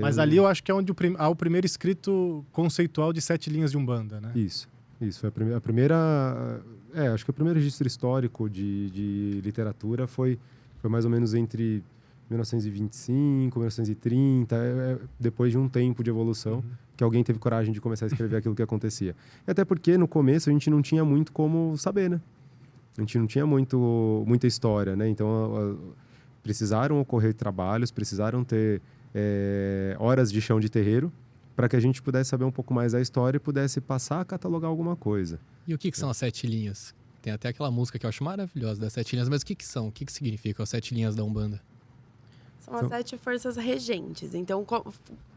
Mas ali eu acho que é onde há o primeiro escrito conceitual de 7 linhas de Umbanda, né? Isso. Foi a primeira... acho que o primeiro registro histórico de literatura foi mais ou menos entre 1925, 1930, depois de um tempo de evolução, que alguém teve coragem de começar a escrever aquilo que acontecia. E até porque, no começo, a gente não tinha muito como saber, né? A gente não tinha muita história, né? Então, precisaram ocorrer trabalhos, precisaram ter horas de chão de terreiro, para que a gente pudesse saber um pouco mais da história e pudesse passar a catalogar alguma coisa. E o que são as 7 linhas? Tem até aquela música que eu acho maravilhosa das 7 linhas, mas o que são? O que significam as 7 linhas da Umbanda? São as 7 forças regentes. Então,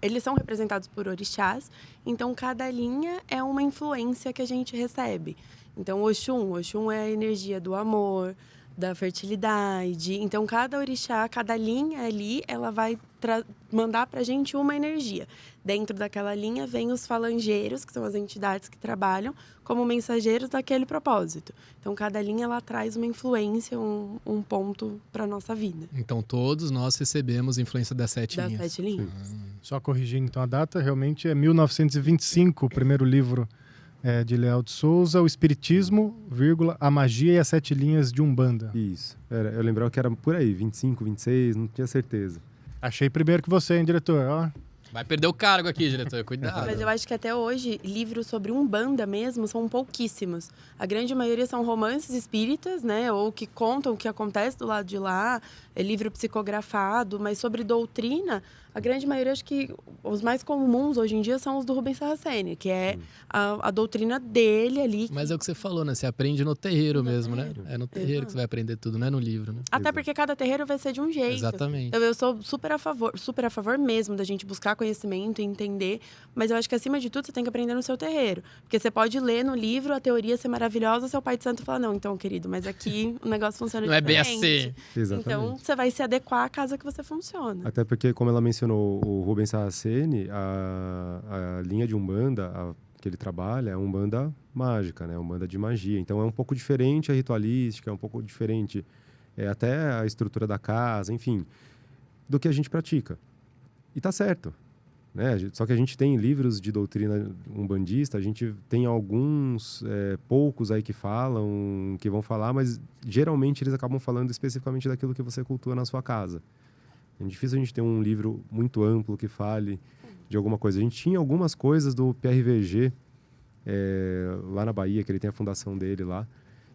eles são representados por orixás. Então, cada linha é uma influência que a gente recebe. Então, Oxum é a energia do amor, da fertilidade. Então, cada orixá, cada linha ali, ela vai mandar pra gente uma energia. Dentro daquela linha vem os falangeiros, que são as entidades que trabalham como mensageiros daquele propósito. Então, cada linha ela traz uma influência, um ponto para nossa vida. Então, todos nós recebemos influência das 7 linhas. Das 7 linhas. Só corrigindo, então, a data realmente é 1925, o primeiro livro de Leal de Souza, o Espiritismo, a Magia e as 7 linhas de Umbanda. Isso. Eu lembrava que era por aí, 25, 26, não tinha certeza. Achei primeiro que você, hein, diretor? Ó. Vai perder o cargo aqui, diretor, cuidado. Mas eu acho que até hoje, livros sobre Umbanda mesmo são pouquíssimos. A grande maioria são romances espíritas, né? Ou que contam o que acontece do lado de lá, livro psicografado, mas sobre doutrina, a grande maioria, acho que os mais comuns hoje em dia são os do Rubens Saraceni, que é a doutrina dele ali. Mas é o que você falou, né? Você aprende no terreiro mesmo, né? É no terreiro que você vai aprender tudo, não é no livro, né? Até porque cada terreiro vai ser de um jeito. Exatamente. Então, eu sou super a favor mesmo da gente buscar conhecimento e entender, mas eu acho que acima de tudo você tem que aprender no seu terreiro. Porque você pode ler no livro, a teoria ser maravilhosa, seu pai de santo fala, não, então, querido, mas aqui o negócio funciona não diferente. Não é bem assim. Exatamente. Então, você vai se adequar à casa que você funciona. Até porque, como ela mencionou o Rubens Saraceni, a linha de Umbanda que ele trabalha é Umbanda mágica, né? Umbanda de magia. Então, é um pouco diferente a ritualística, é um pouco diferente até a estrutura da casa, enfim, do que a gente pratica. E tá certo. Né? Só que a gente tem livros de doutrina umbandista, a gente tem alguns, poucos aí que falam, que vão falar, mas geralmente eles acabam falando especificamente daquilo que você cultua na sua casa. É difícil a gente ter um livro muito amplo que fale de alguma coisa. A gente tinha algumas coisas do PRVG lá na Bahia, que ele tem a fundação dele lá.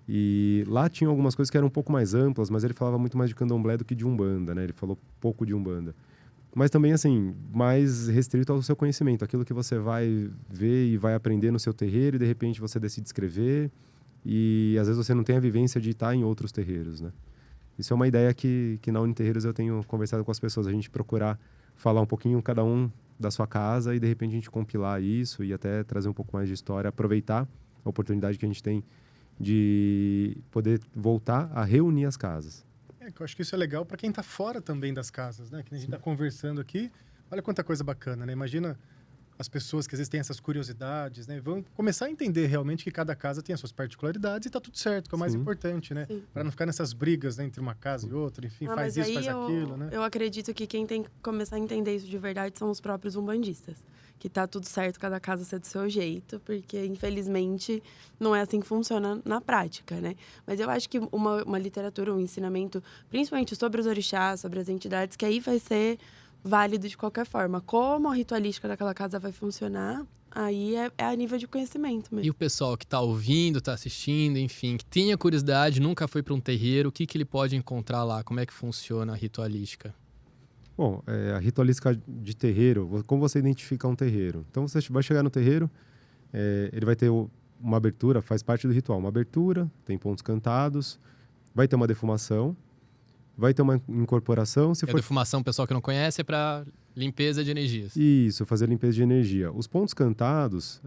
E lá tinha algumas coisas que eram um pouco mais amplas, mas ele falava muito mais de candomblé do que de Umbanda, né? Ele falou pouco de Umbanda. Mas também, assim, mais restrito ao seu conhecimento. Aquilo que você vai ver e vai aprender no seu terreiro e, de repente, você decide escrever. E, às vezes, você não tem a vivência de estar em outros terreiros, né? Isso é uma ideia que na Uniterreiros eu tenho conversado com as pessoas. A gente procurar falar um pouquinho cada um da sua casa e, de repente, a gente compilar isso e até trazer um pouco mais de história. Aproveitar a oportunidade que a gente tem de poder voltar a reunir as casas. Eu acho que isso é legal para quem está fora também das casas, né? Que a gente está conversando aqui. Olha quanta coisa bacana, né? Imagina as pessoas que às vezes têm essas curiosidades, né? Vão começar a entender realmente que cada casa tem as suas particularidades e tá tudo certo, que é o mais Sim. importante, né? Para não ficar nessas brigas, né, entre uma casa e outra, enfim, faz isso, faz aquilo, né? Eu acredito que quem tem que começar a entender isso de verdade são os próprios umbandistas. Que tá tudo certo, cada casa ser do seu jeito, porque infelizmente não é assim que funciona na prática, né? Mas eu acho que uma literatura, um ensinamento, principalmente sobre os orixás, sobre as entidades, que aí vai ser válido de qualquer forma. Como a ritualística daquela casa vai funcionar, aí é a nível de conhecimento mesmo. E o pessoal que tá ouvindo, tá assistindo, enfim, que tenha curiosidade, nunca foi para um terreiro, o que ele pode encontrar lá? Como é que funciona a ritualística? Bom, a ritualística de terreiro, como você identifica um terreiro? Então, você vai chegar no terreiro, ele vai ter uma abertura, faz parte do ritual, uma abertura, tem pontos cantados, vai ter uma defumação, vai ter uma incorporação. A defumação, pessoal que não conhece, é para limpeza de energias. Isso, fazer limpeza de energia. Os pontos cantados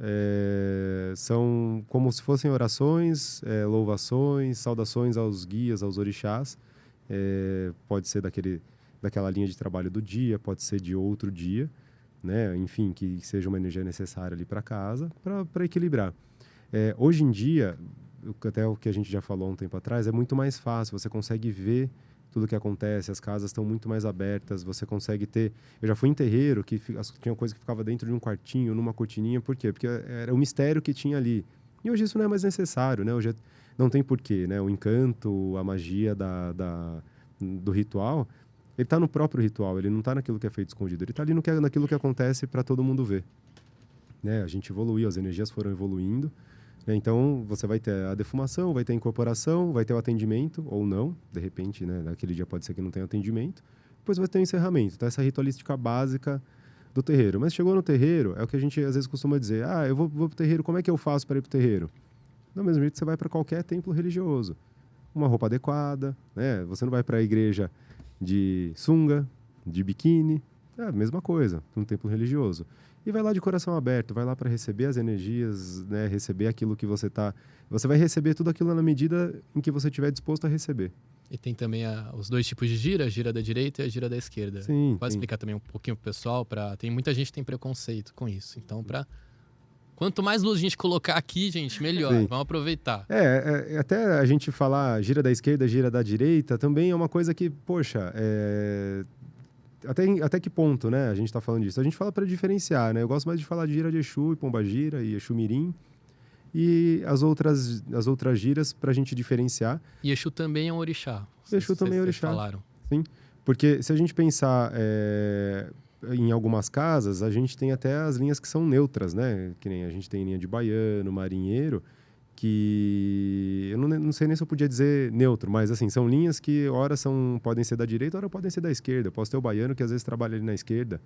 são como se fossem orações, louvações, saudações aos guias, aos orixás. Pode ser daquela linha de trabalho do dia, pode ser de outro dia, né? Enfim, que seja uma energia necessária ali para casa, para equilibrar. Hoje em dia, até o que a gente já falou há um tempo atrás, é muito mais fácil, você consegue ver tudo o que acontece, as casas estão muito mais abertas, você consegue ter... Eu já fui em terreiro que tinha coisa que ficava dentro de um quartinho, numa cortininha, por quê? Porque era o mistério que tinha ali. E hoje isso não é mais necessário, né? Hoje não tem porquê, né? O encanto, a magia do ritual, ele está no próprio ritual, ele não está naquilo que é feito escondido, ele está ali naquilo que acontece para todo mundo ver. Né? A gente evoluiu, as energias foram evoluindo. Então, você vai ter a defumação, vai ter a incorporação, vai ter o atendimento, ou não. De repente, né, naquele dia pode ser que não tenha atendimento. Depois vai ter o encerramento. Então, essa ritualística básica do terreiro. Mas chegou no terreiro, é o que a gente às vezes costuma dizer. Eu vou pro terreiro, como é que eu faço para ir pro terreiro? Do mesmo jeito que você vai para qualquer templo religioso. Uma roupa adequada, né? Você não vai para a igreja de sunga, de biquíni. É a mesma coisa, num templo religioso. E vai lá de coração aberto, vai lá para receber as energias, né? Receber aquilo que você tá... Você vai receber tudo aquilo na medida em que você estiver disposto a receber. E tem também os dois tipos de gira, a gira da direita e a gira da esquerda. Sim. Pode explicar também um pouquinho pro pessoal? Tem muita gente que tem preconceito com isso. Então, quanto mais luz a gente colocar aqui, gente, melhor. Sim. Vamos aproveitar. Até a gente falar gira da esquerda, gira da direita, também é uma coisa que, poxa... Até que ponto, né, a gente está falando disso? A gente fala para diferenciar, né? Eu gosto mais de falar de gira de Exu e Pombagira e Exu Mirim e as outras giras para a gente diferenciar. E Exu também é um orixá. Exu também é orixá. Falaram. Sim, porque se a gente pensar em algumas casas, a gente tem até as linhas que são neutras, né? Que nem a gente tem linha de baiano, marinheiro, que eu não sei nem se eu podia dizer neutro, mas assim, são linhas que ora podem ser da direita, ora podem ser da esquerda. Eu posso ter o baiano que às vezes trabalha ali na esquerda,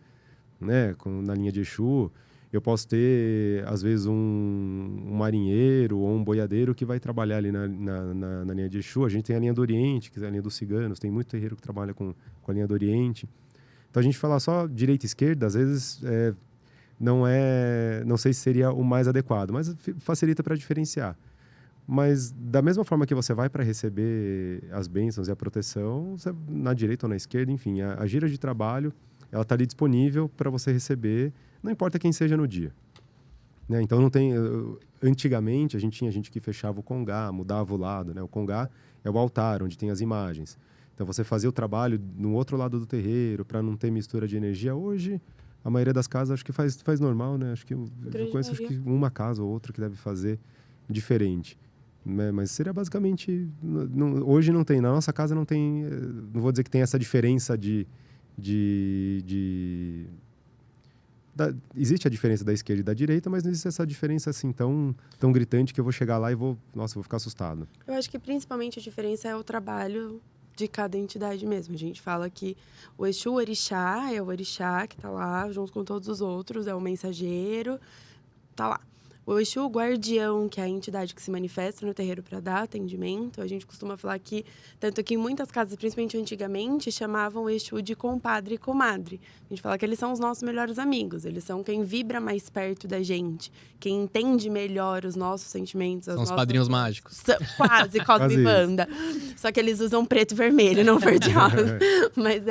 né, na linha de Exu. Eu posso ter, às vezes, um marinheiro ou um boiadeiro que vai trabalhar ali na linha de Exu. A gente tem a linha do Oriente, que é a linha dos ciganos, tem muito terreiro que trabalha com a linha do Oriente. Então, a gente falar só direita e esquerda, às vezes... não sei se seria o mais adequado, mas facilita para diferenciar. Mas da mesma forma que você vai para receber as bênçãos e a proteção, na direita ou na esquerda, enfim, a gira de trabalho, ela está ali disponível para você receber, não importa quem seja no dia. Né? Então não tem... Antigamente a gente tinha gente que fechava o congá, mudava o lado, né? O congá é o altar onde tem as imagens. Então você fazia o trabalho no outro lado do terreiro para não ter mistura de energia. Hoje a maioria das casas acho que faz normal, né? Acho que eu conheço acho que uma casa ou outra que deve fazer diferente. Né? Mas seria basicamente... hoje não tem. Na nossa casa não tem... Não vou dizer que tem essa diferença existe a diferença da esquerda e da direita, mas não existe essa diferença assim tão gritante que eu vou chegar lá e vou ficar assustado. Eu acho que principalmente a diferença é o trabalho de cada entidade mesmo. A gente fala que o Exu Orixá é o Orixá que tá lá junto com todos os outros, é o mensageiro, tá lá. O Exu guardião, que é a entidade que se manifesta no terreiro para dar atendimento, a gente costuma falar que, tanto que em muitas casas, principalmente antigamente, chamavam o Exu de compadre e comadre. A gente fala que eles são os nossos melhores amigos, eles são quem vibra mais perto da gente, quem entende melhor os nossos sentimentos. São os padrinhos mágicos. Quase, Cosme e Wanda. Só que eles usam preto e vermelho, não verde e rosa. Mas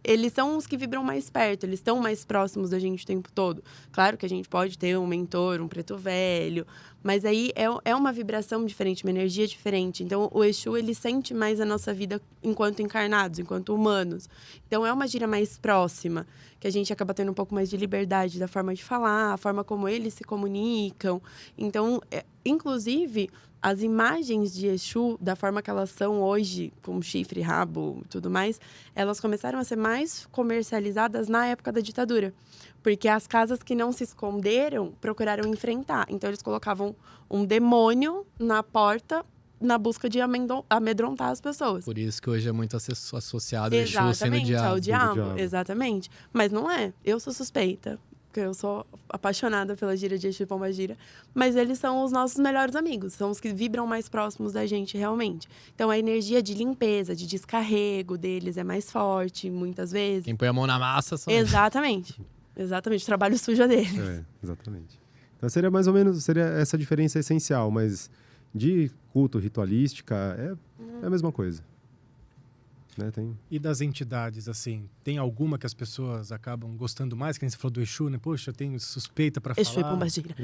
eles são os que vibram mais perto, eles estão mais próximos da gente o tempo todo. Claro que a gente pode ter um mentor, um preto velho, mas aí é uma vibração diferente, uma energia diferente. Então, o Exu, ele sente mais a nossa vida enquanto encarnados, enquanto humanos. Então, é uma gira mais próxima, que a gente acaba tendo um pouco mais de liberdade da forma de falar, a forma como eles se comunicam. Então, inclusive, as imagens de Exu, da forma que elas são hoje, com chifre, rabo e tudo mais, elas começaram a ser mais comercializadas na época da ditadura. Porque as casas que não se esconderam procuraram enfrentar. Então, eles colocavam um demônio na porta na busca de amedrontar as pessoas. Por isso que hoje é muito associado ao Exu sendo o diabo. Ao diabo. Exatamente. Mas não é. Eu sou suspeita, porque eu sou apaixonada pela gira de Exu e Pombagira. Mas eles são os nossos melhores amigos. São os que vibram mais próximos da gente, realmente. Então, a energia de limpeza, de descarrego deles é mais forte, muitas vezes. Quem põe a mão na massa são Exatamente. Exatamente, o trabalho sujo deles. Exatamente. Então seria mais ou menos, essa diferença essencial, mas de culto, ritualística, é a mesma coisa. Né? E das entidades, assim, tem alguma que as pessoas acabam gostando mais? Que nem você falou do Exu, né? Poxa, eu tenho suspeita pra falar. Exu e Pombagira.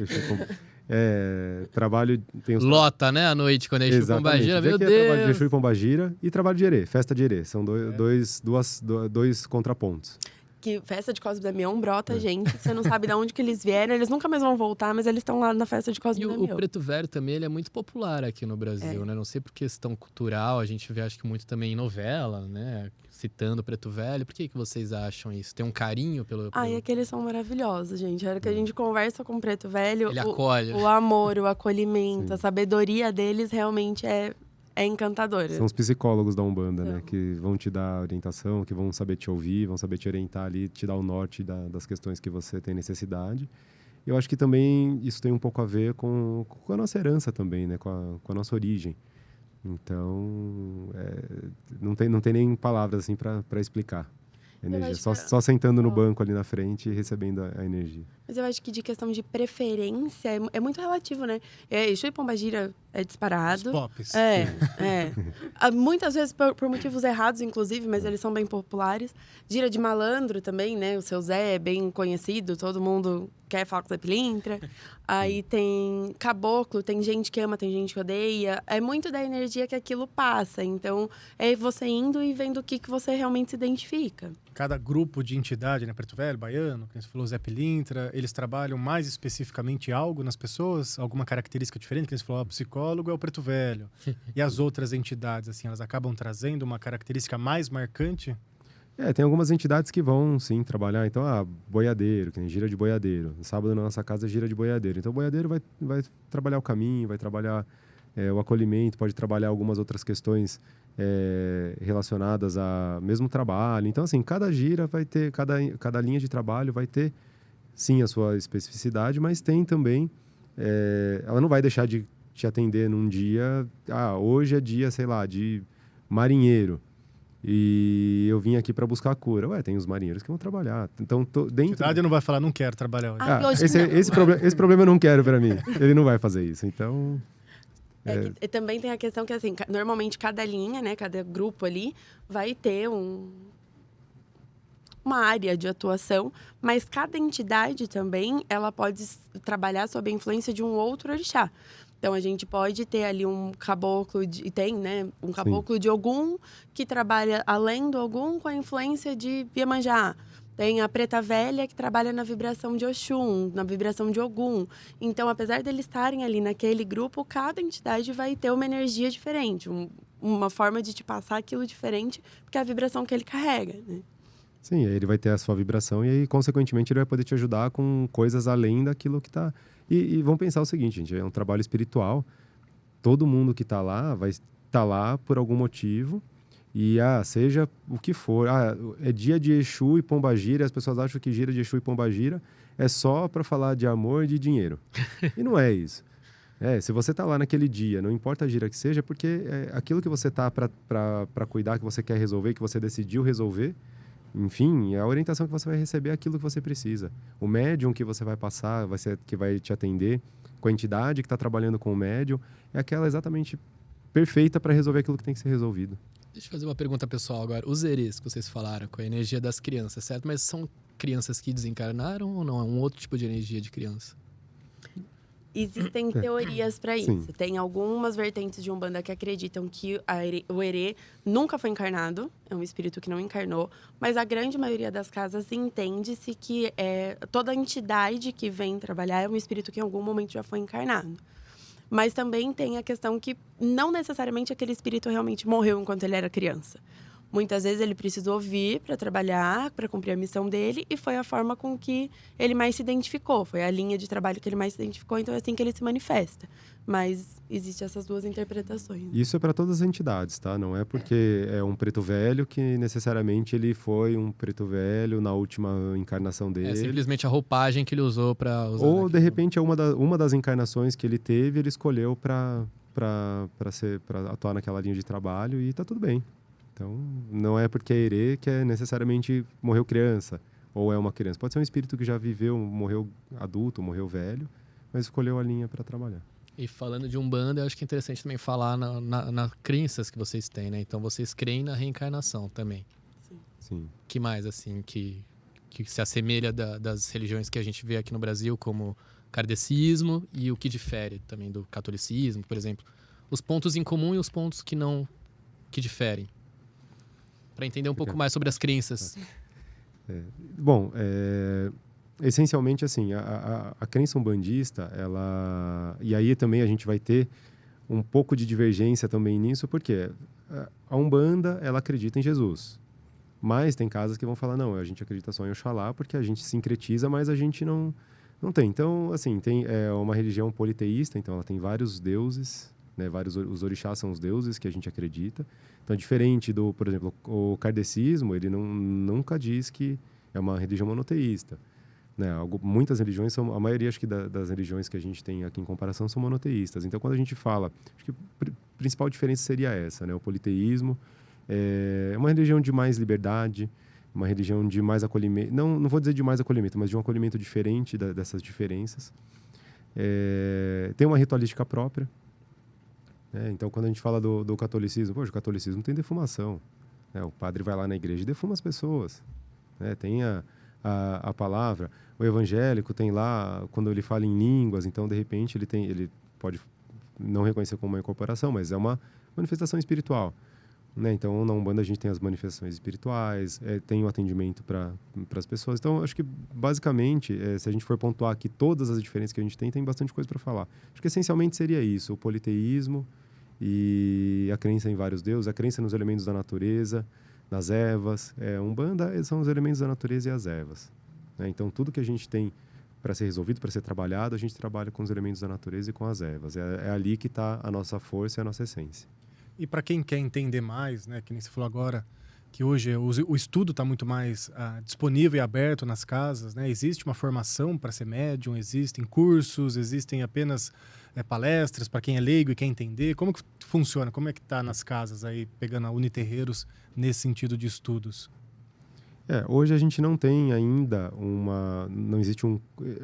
Trabalho... Lota, né, à noite, quando é Exu e Pombagira, meu Deus! Trabalho de Exu e Pombagira e trabalho de Herê, festa de Herê. São dois contrapontos. Que festa de Cosme e Damião brota gente, que você não sabe de onde que eles vieram, eles nunca mais vão voltar, mas eles estão lá na festa de Cosme e Damião. O Preto Velho também, ele é muito popular aqui no Brasil, né? Não sei por questão cultural, a gente vê, acho que muito também em novela, né? Citando o Preto Velho. Por que vocês acham isso? Tem um carinho pelo... É que eles são maravilhosos, gente. A hora que a gente conversa com o Preto Velho, ele acolhe. O amor, o acolhimento, a sabedoria deles realmente é encantadora. São os psicólogos da Umbanda, né? Que vão te dar orientação, que vão saber te ouvir, vão saber te orientar ali, te dar o norte das questões que você tem necessidade. Eu acho que também isso tem um pouco a ver com a nossa herança também, né? Com a nossa origem. Então, não tem nem palavras assim para explicar. Energia. Só sentando no banco ali na frente e recebendo a energia. Mas eu acho que de questão de preferência é muito relativo, né? Exu e Pombagira é disparado. Os pops. Muitas vezes por motivos errados, inclusive, mas eles são bem populares. Gira de Malandro também, né? O seu Zé é bem conhecido, todo mundo quer falar com o Zé Pilintra. Aí tem Caboclo, tem gente que ama, tem gente que odeia. É muito da energia que aquilo passa. Então, é você indo e vendo o que você realmente se identifica. Cada grupo de entidade, né? Preto Velho, Baiano, que você falou, Zé Pilintra, eles trabalham mais especificamente algo nas pessoas? Alguma característica diferente? Que você falou, o psicólogo é o Preto Velho. E as outras entidades, assim, elas acabam trazendo uma característica mais marcante? Tem algumas entidades que vão, sim, trabalhar. Então, boiadeiro, que tem gira de boiadeiro. No sábado, na nossa casa, gira de boiadeiro. Então, o boiadeiro vai trabalhar o caminho, vai trabalhar o acolhimento, pode trabalhar algumas outras questões relacionadas a mesmo trabalho. Então, assim, cada gira vai ter, cada linha de trabalho vai ter, sim, a sua especificidade, mas tem também... ela não vai deixar de te atender num dia... hoje é dia, sei lá, de marinheiro. E eu vim aqui para buscar a cura. Tem os marinheiros que vão trabalhar. Então, dentro... A entidade não vai falar, não quero trabalhar hoje. Esse problema eu não quero para mim. Ele não vai fazer isso. Então... E também tem a questão que, assim, normalmente cada linha, né, cada grupo ali, vai ter uma área de atuação, mas cada entidade também, ela pode trabalhar sob a influência de um outro orixá. Então, a gente pode ter ali um caboclo, um caboclo de Ogum, que trabalha além do Ogum com a influência de Iemanjá. Tem a Preta Velha, que trabalha na vibração de Oxum, na vibração de Ogum. Então, apesar deles estarem ali naquele grupo, cada entidade vai ter uma energia diferente, uma forma de te passar aquilo diferente, porque é a vibração que ele carrega, né? Sim, aí ele vai ter a sua vibração e aí, consequentemente, ele vai poder te ajudar com coisas além daquilo que está... E vamos pensar o seguinte, gente, é um trabalho espiritual. Todo mundo que está lá vai estar lá por algum motivo. E, seja o que for. É dia de Exu e Pombagira, as pessoas acham que gira de Exu e Pombagira é só para falar de amor e de dinheiro. E não é isso. Se você tá lá naquele dia, não importa a gira que seja, porque aquilo que você tá para cuidar, que você quer resolver, que você decidiu resolver, enfim, a orientação que você vai receber é aquilo que você precisa. O médium que você vai passar, que vai te atender, com a entidade que está trabalhando com o médium, é aquela exatamente perfeita para resolver aquilo que tem que ser resolvido. Deixa eu fazer uma pergunta pessoal agora. Os erês que vocês falaram, com a energia das crianças, certo? Mas são crianças que desencarnaram ou não? É um outro tipo de energia de criança? Existem teorias para isso. Sim. Tem algumas vertentes de Umbanda que acreditam que o herê nunca foi encarnado, é um espírito que não encarnou, mas a grande maioria das casas entende-se que toda entidade que vem trabalhar é um espírito que em algum momento já foi encarnado. Mas também tem a questão que não necessariamente aquele espírito realmente morreu enquanto ele era criança. Muitas vezes ele precisou vir para trabalhar, para cumprir a missão dele, e foi a forma com que ele mais se identificou. Foi a linha de trabalho que ele mais se identificou, então é assim que ele se manifesta. Mas existem essas duas interpretações. Isso é para todas as entidades, tá? Não é porque é um preto velho que necessariamente ele foi um preto velho na última encarnação dele. É simplesmente a roupagem que ele usou para usar. Ou, de repente, é uma das encarnações que ele teve, ele escolheu para atuar naquela linha de trabalho e tá tudo bem. Então, não é porque é herê que necessariamente morreu criança, ou é uma criança. Pode ser um espírito que já viveu, morreu adulto, morreu velho, mas escolheu a linha para trabalhar. E falando de Umbanda, eu acho que é interessante também falar nas crenças que vocês têm, né? Então, vocês creem na reencarnação também. Sim. Que mais, assim, que se assemelha das religiões que a gente vê aqui no Brasil, como kardecismo, e o que difere também do catolicismo, por exemplo? Os pontos em comum e os pontos que diferem. Para entender um pouco mais sobre as crenças. Bom, essencialmente assim, a crença umbandista, e aí também a gente vai ter um pouco de divergência também nisso, porque a Umbanda, ela acredita em Jesus. Mas tem casas que vão falar, não, a gente acredita só em Oxalá, porque a gente sincretiza, mas a gente não tem. Então, assim, é uma religião politeísta, então ela tem vários deuses, né? Os orixás são os deuses que a gente acredita. Então, é diferente do, por exemplo, o kardecismo, ele nunca diz que é uma religião monoteísta. Né? Muitas religiões a maioria, acho que das religiões que a gente tem aqui em comparação, são monoteístas. Então, quando a gente fala, acho que a principal diferença seria essa, né? O politeísmo é uma religião de mais liberdade, uma religião de mais acolhimento. Não vou dizer de mais acolhimento, mas de um acolhimento diferente dessas diferenças. Tem uma ritualística própria. Então, quando a gente fala do catolicismo, o catolicismo tem defumação. Né? O padre vai lá na igreja e defuma as pessoas. Né? Tem a palavra. O evangélico tem lá, quando ele fala em línguas, então, de repente, ele pode não reconhecer como uma incorporação, mas é uma manifestação espiritual. Né? Então, na Umbanda, a gente tem as manifestações espirituais, tem o atendimento para as pessoas. Então, acho que, basicamente, se a gente for pontuar aqui todas as diferenças que a gente tem bastante coisa para falar. Acho que, essencialmente, seria isso, o politeísmo e a crença em vários deuses, a crença nos elementos da natureza, nas ervas. Umbanda são os elementos da natureza e as ervas. Né? Então, tudo que a gente tem para ser resolvido, para ser trabalhado, a gente trabalha com os elementos da natureza e com as ervas. É ali que está a nossa força e a nossa essência. E para quem quer entender mais, né, que nem você falou agora, que hoje o estudo está muito mais disponível e aberto nas casas, né? Existe uma formação para ser médium, existem cursos, existem apenas palestras para quem é leigo e quer entender. Como que funciona? Como é que está nas casas aí, pegando a Uniterreiros nesse sentido de estudos? Hoje a gente não tem ainda não existe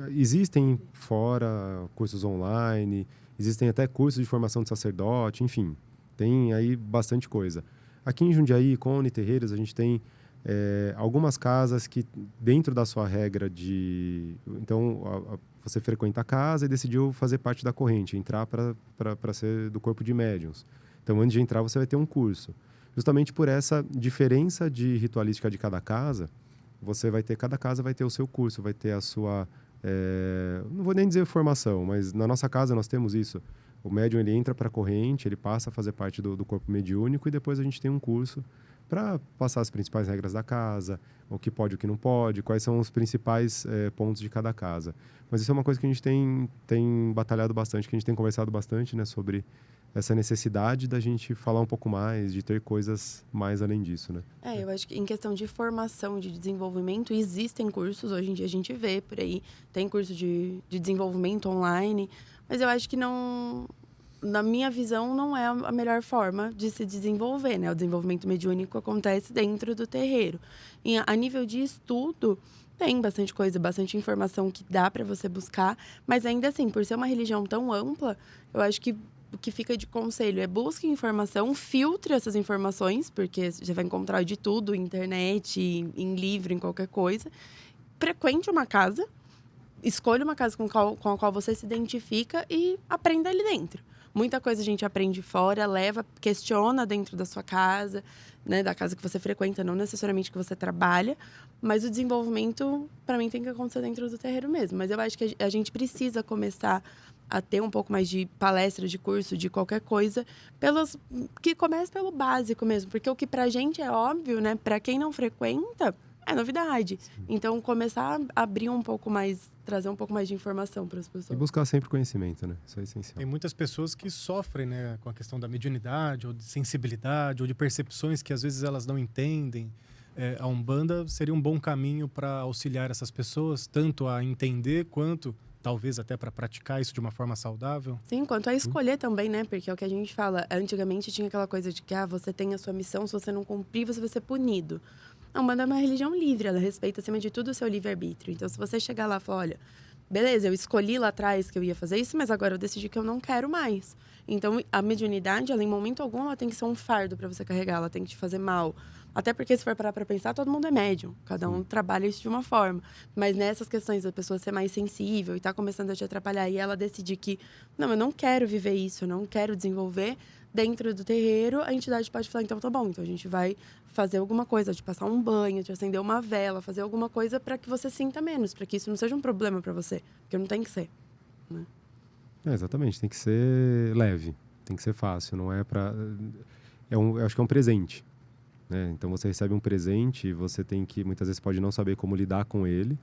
existem fora cursos online, existem até cursos de formação de sacerdote, enfim. Tem aí bastante coisa. Aqui em Jundiaí, com a Uniterreiros, a gente tem algumas casas que, dentro da sua regra de... Então, você frequenta a casa e decidiu fazer parte da corrente, entrar para ser do corpo de médiuns. Então, antes de entrar, você vai ter um curso. Justamente por essa diferença de ritualística de cada casa, cada casa vai ter o seu curso, vai ter a sua... não vou nem dizer formação, mas na nossa casa nós temos isso. O médium, ele entra para a corrente, ele passa a fazer parte do corpo mediúnico e depois a gente tem um curso para passar as principais regras da casa, o que pode, o que não pode, quais são os principais pontos de cada casa. Mas isso é uma coisa que a gente tem batalhado bastante, que a gente tem conversado bastante, né, sobre essa necessidade da gente falar um pouco mais, de ter coisas mais além disso, né? Eu acho que em questão de formação, de desenvolvimento, existem cursos, hoje em dia a gente vê por aí, tem curso de desenvolvimento online, mas eu acho que não, na minha visão, não é a melhor forma de se desenvolver, né? O desenvolvimento mediúnico acontece dentro do terreiro. E a nível de estudo, tem bastante coisa, bastante informação que dá para você buscar, mas ainda assim, por ser uma religião tão ampla, eu acho que o que fica de conselho é busque informação, filtre essas informações, porque você vai encontrar de tudo, internet, em livro, em qualquer coisa. Frequente uma casa, escolha uma casa com a qual você se identifica e aprenda ali dentro. Muita coisa a gente aprende fora, leva, questiona dentro da sua casa, né, da casa que você frequenta, não necessariamente que você trabalha, mas o desenvolvimento, para mim, tem que acontecer dentro do terreiro mesmo. Mas eu acho que a gente precisa começar a ter um pouco mais de palestra, de curso, de qualquer coisa, que comece pelo básico mesmo, porque o que pra gente é óbvio, né, pra quem não frequenta, é novidade. Então, começar a abrir um pouco mais, trazer um pouco mais de informação para as pessoas. E buscar sempre conhecimento, né? Isso é essencial. Tem muitas pessoas que sofrem, né, com a questão da mediunidade, ou de sensibilidade, ou de percepções que às vezes elas não entendem. A Umbanda seria um bom caminho para auxiliar essas pessoas, tanto a entender quanto talvez até para praticar isso de uma forma saudável? Sim, quanto a escolher também, né? Porque é o que a gente fala. Antigamente tinha aquela coisa de que você tem a sua missão, se você não cumprir, você vai ser punido. A Umbanda é uma religião livre, ela respeita, acima de tudo, o seu livre-arbítrio. Então, se você chegar lá e falar, olha, beleza, eu escolhi lá atrás que eu ia fazer isso, mas agora eu decidi que eu não quero mais. Então, a mediunidade, ela, em momento algum, ela tem que ser um fardo para você carregar, ela tem que te fazer mal. Até porque, se for parar para pensar, todo mundo é médium. Cada um trabalha isso de uma forma. Mas nessas questões da pessoa ser mais sensível e tá começando a te atrapalhar, e ela decidir que, não, eu não quero viver isso, eu não quero desenvolver, dentro do terreiro, a entidade pode falar, então tá bom, então a gente vai fazer alguma coisa, de passar um banho, de acender uma vela, fazer alguma coisa para que você sinta menos, para que isso não seja um problema para você, porque não tem que ser, né? Exatamente, tem que ser leve, tem que ser fácil, não é para... eu acho que é um presente, né? Então você recebe um presente e você tem que, muitas vezes pode não saber como lidar com ele,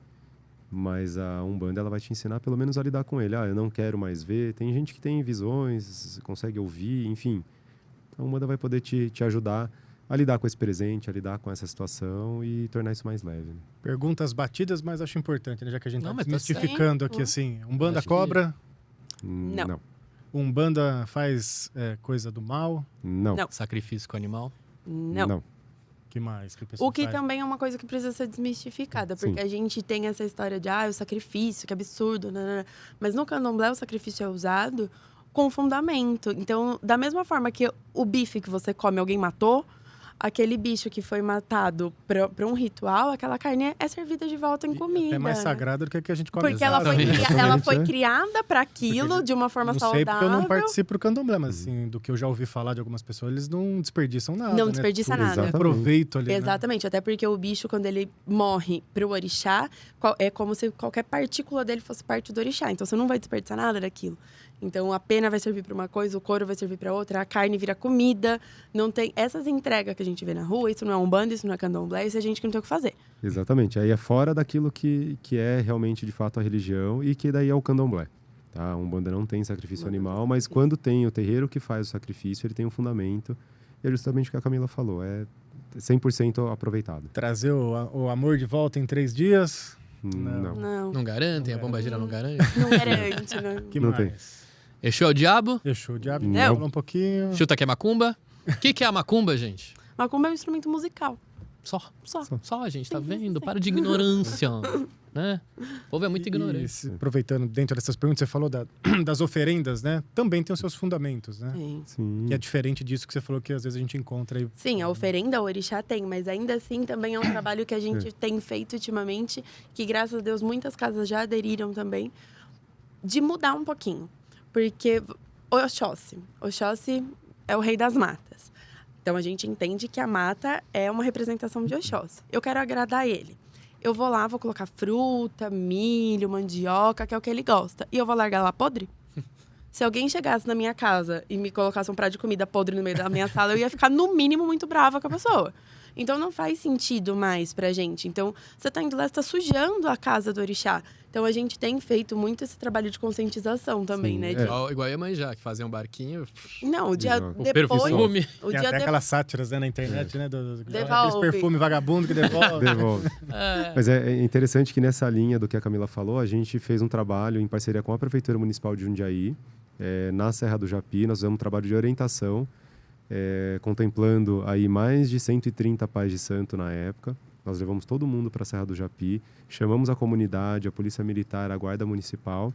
mas a Umbanda ela vai te ensinar pelo menos a lidar com ele. Eu não quero mais ver. Tem gente que tem visões, consegue ouvir, enfim. A Umbanda vai poder te ajudar a lidar com esse presente, a lidar com essa situação e tornar isso mais leve. Perguntas batidas, mas acho importante, né? Já que a gente está mas tá desmistificando aqui, assim. Umbanda cobra? Não. Umbanda faz coisa do mal? Não. Sacrifício com animal? Não. Que mais que a pessoa O que faz? também é uma coisa que precisa ser desmistificada, porque Sim. a gente tem essa história de o sacrifício, que absurdo, né? Mas no candomblé o sacrifício é usado com fundamento. Então, da mesma forma que o bife que você come, alguém matou, aquele bicho que foi matado para um ritual, aquela carne é servida de volta em comida. É mais sagrado do que a que a gente come. Porque ela foi criada para aquilo de uma forma não sei saudável. porque eu não participo do candomblé, mas assim, do que eu já ouvi falar de algumas pessoas, eles não desperdiçam nada. Não né? desperdiça Tudo nada. é proveito ali. Exatamente, até porque o bicho, quando ele morre pro orixá, é como se qualquer partícula dele fosse parte do orixá. Então, você não vai desperdiçar nada daquilo. Então, a pena vai servir para uma coisa, o couro vai servir para outra, a carne vira comida. Não tem essas entregas que a gente vê na rua, isso não é Umbanda, isso não é candomblé, isso é gente que não tem o que fazer. Exatamente. Aí é fora daquilo que é realmente, de fato, a religião e que daí é o candomblé. Tá? A Umbanda não tem sacrifício animal, mas quando tem o terreiro que faz o sacrifício, ele tem um fundamento. E é justamente o que a Camila falou, é 100% aproveitado. Trazer o amor de volta em 3 dias? Não. Não garantem? A pombagira não garante? Não garante, né? Que Não mais? Exu é o diabo? Exu, o diabo. Não. Fala um pouquinho. Chuta que é macumba? O que é a macumba, gente? Macumba é um instrumento musical. Só, gente, tá Sim, vendo? sim. Para de ignorância, né? O povo é muito ignorante. Aproveitando dentro dessas perguntas, você falou das oferendas, né? Também tem os seus fundamentos, né? Sim. Sim. Que é diferente disso que você falou que às vezes a gente encontra aí. Sim, a oferenda, o orixá tem, mas ainda assim também é um trabalho que a gente tem feito ultimamente, que graças a Deus muitas casas já aderiram também, de mudar um pouquinho. Porque Oxóssi é o rei das matas. Então a gente entende que a mata é uma representação de Oxóssi. Eu quero agradar ele. Eu vou lá, vou colocar fruta, milho, mandioca, que é o que ele gosta. E eu vou largar lá podre? Se alguém chegasse na minha casa e me colocasse um prato de comida podre no meio da minha sala, eu ia ficar, no mínimo, muito brava com a pessoa. Então, não faz sentido mais pra gente. Então, você tá indo lá, você tá sujando a casa do orixá. Então, a gente tem feito muito esse trabalho de conscientização também, né? De... Igual a Iemanjá, que fazia um barquinho. Não, o dia O depois... perfume. Tem até aquelas sátiras, né, na internet, né? Devolve. Aqueles perfume vagabundo que devolve. Devolve. Mas é interessante que nessa linha do que a Camila falou, a gente fez um trabalho em parceria com a Prefeitura Municipal de Jundiaí, na Serra do Japi. Nós fizemos um trabalho de orientação, contemplando aí mais de 130 pais de santo na época. Nós levamos todo mundo para a Serra do Japi, chamamos a comunidade, a Polícia Militar, a Guarda Municipal,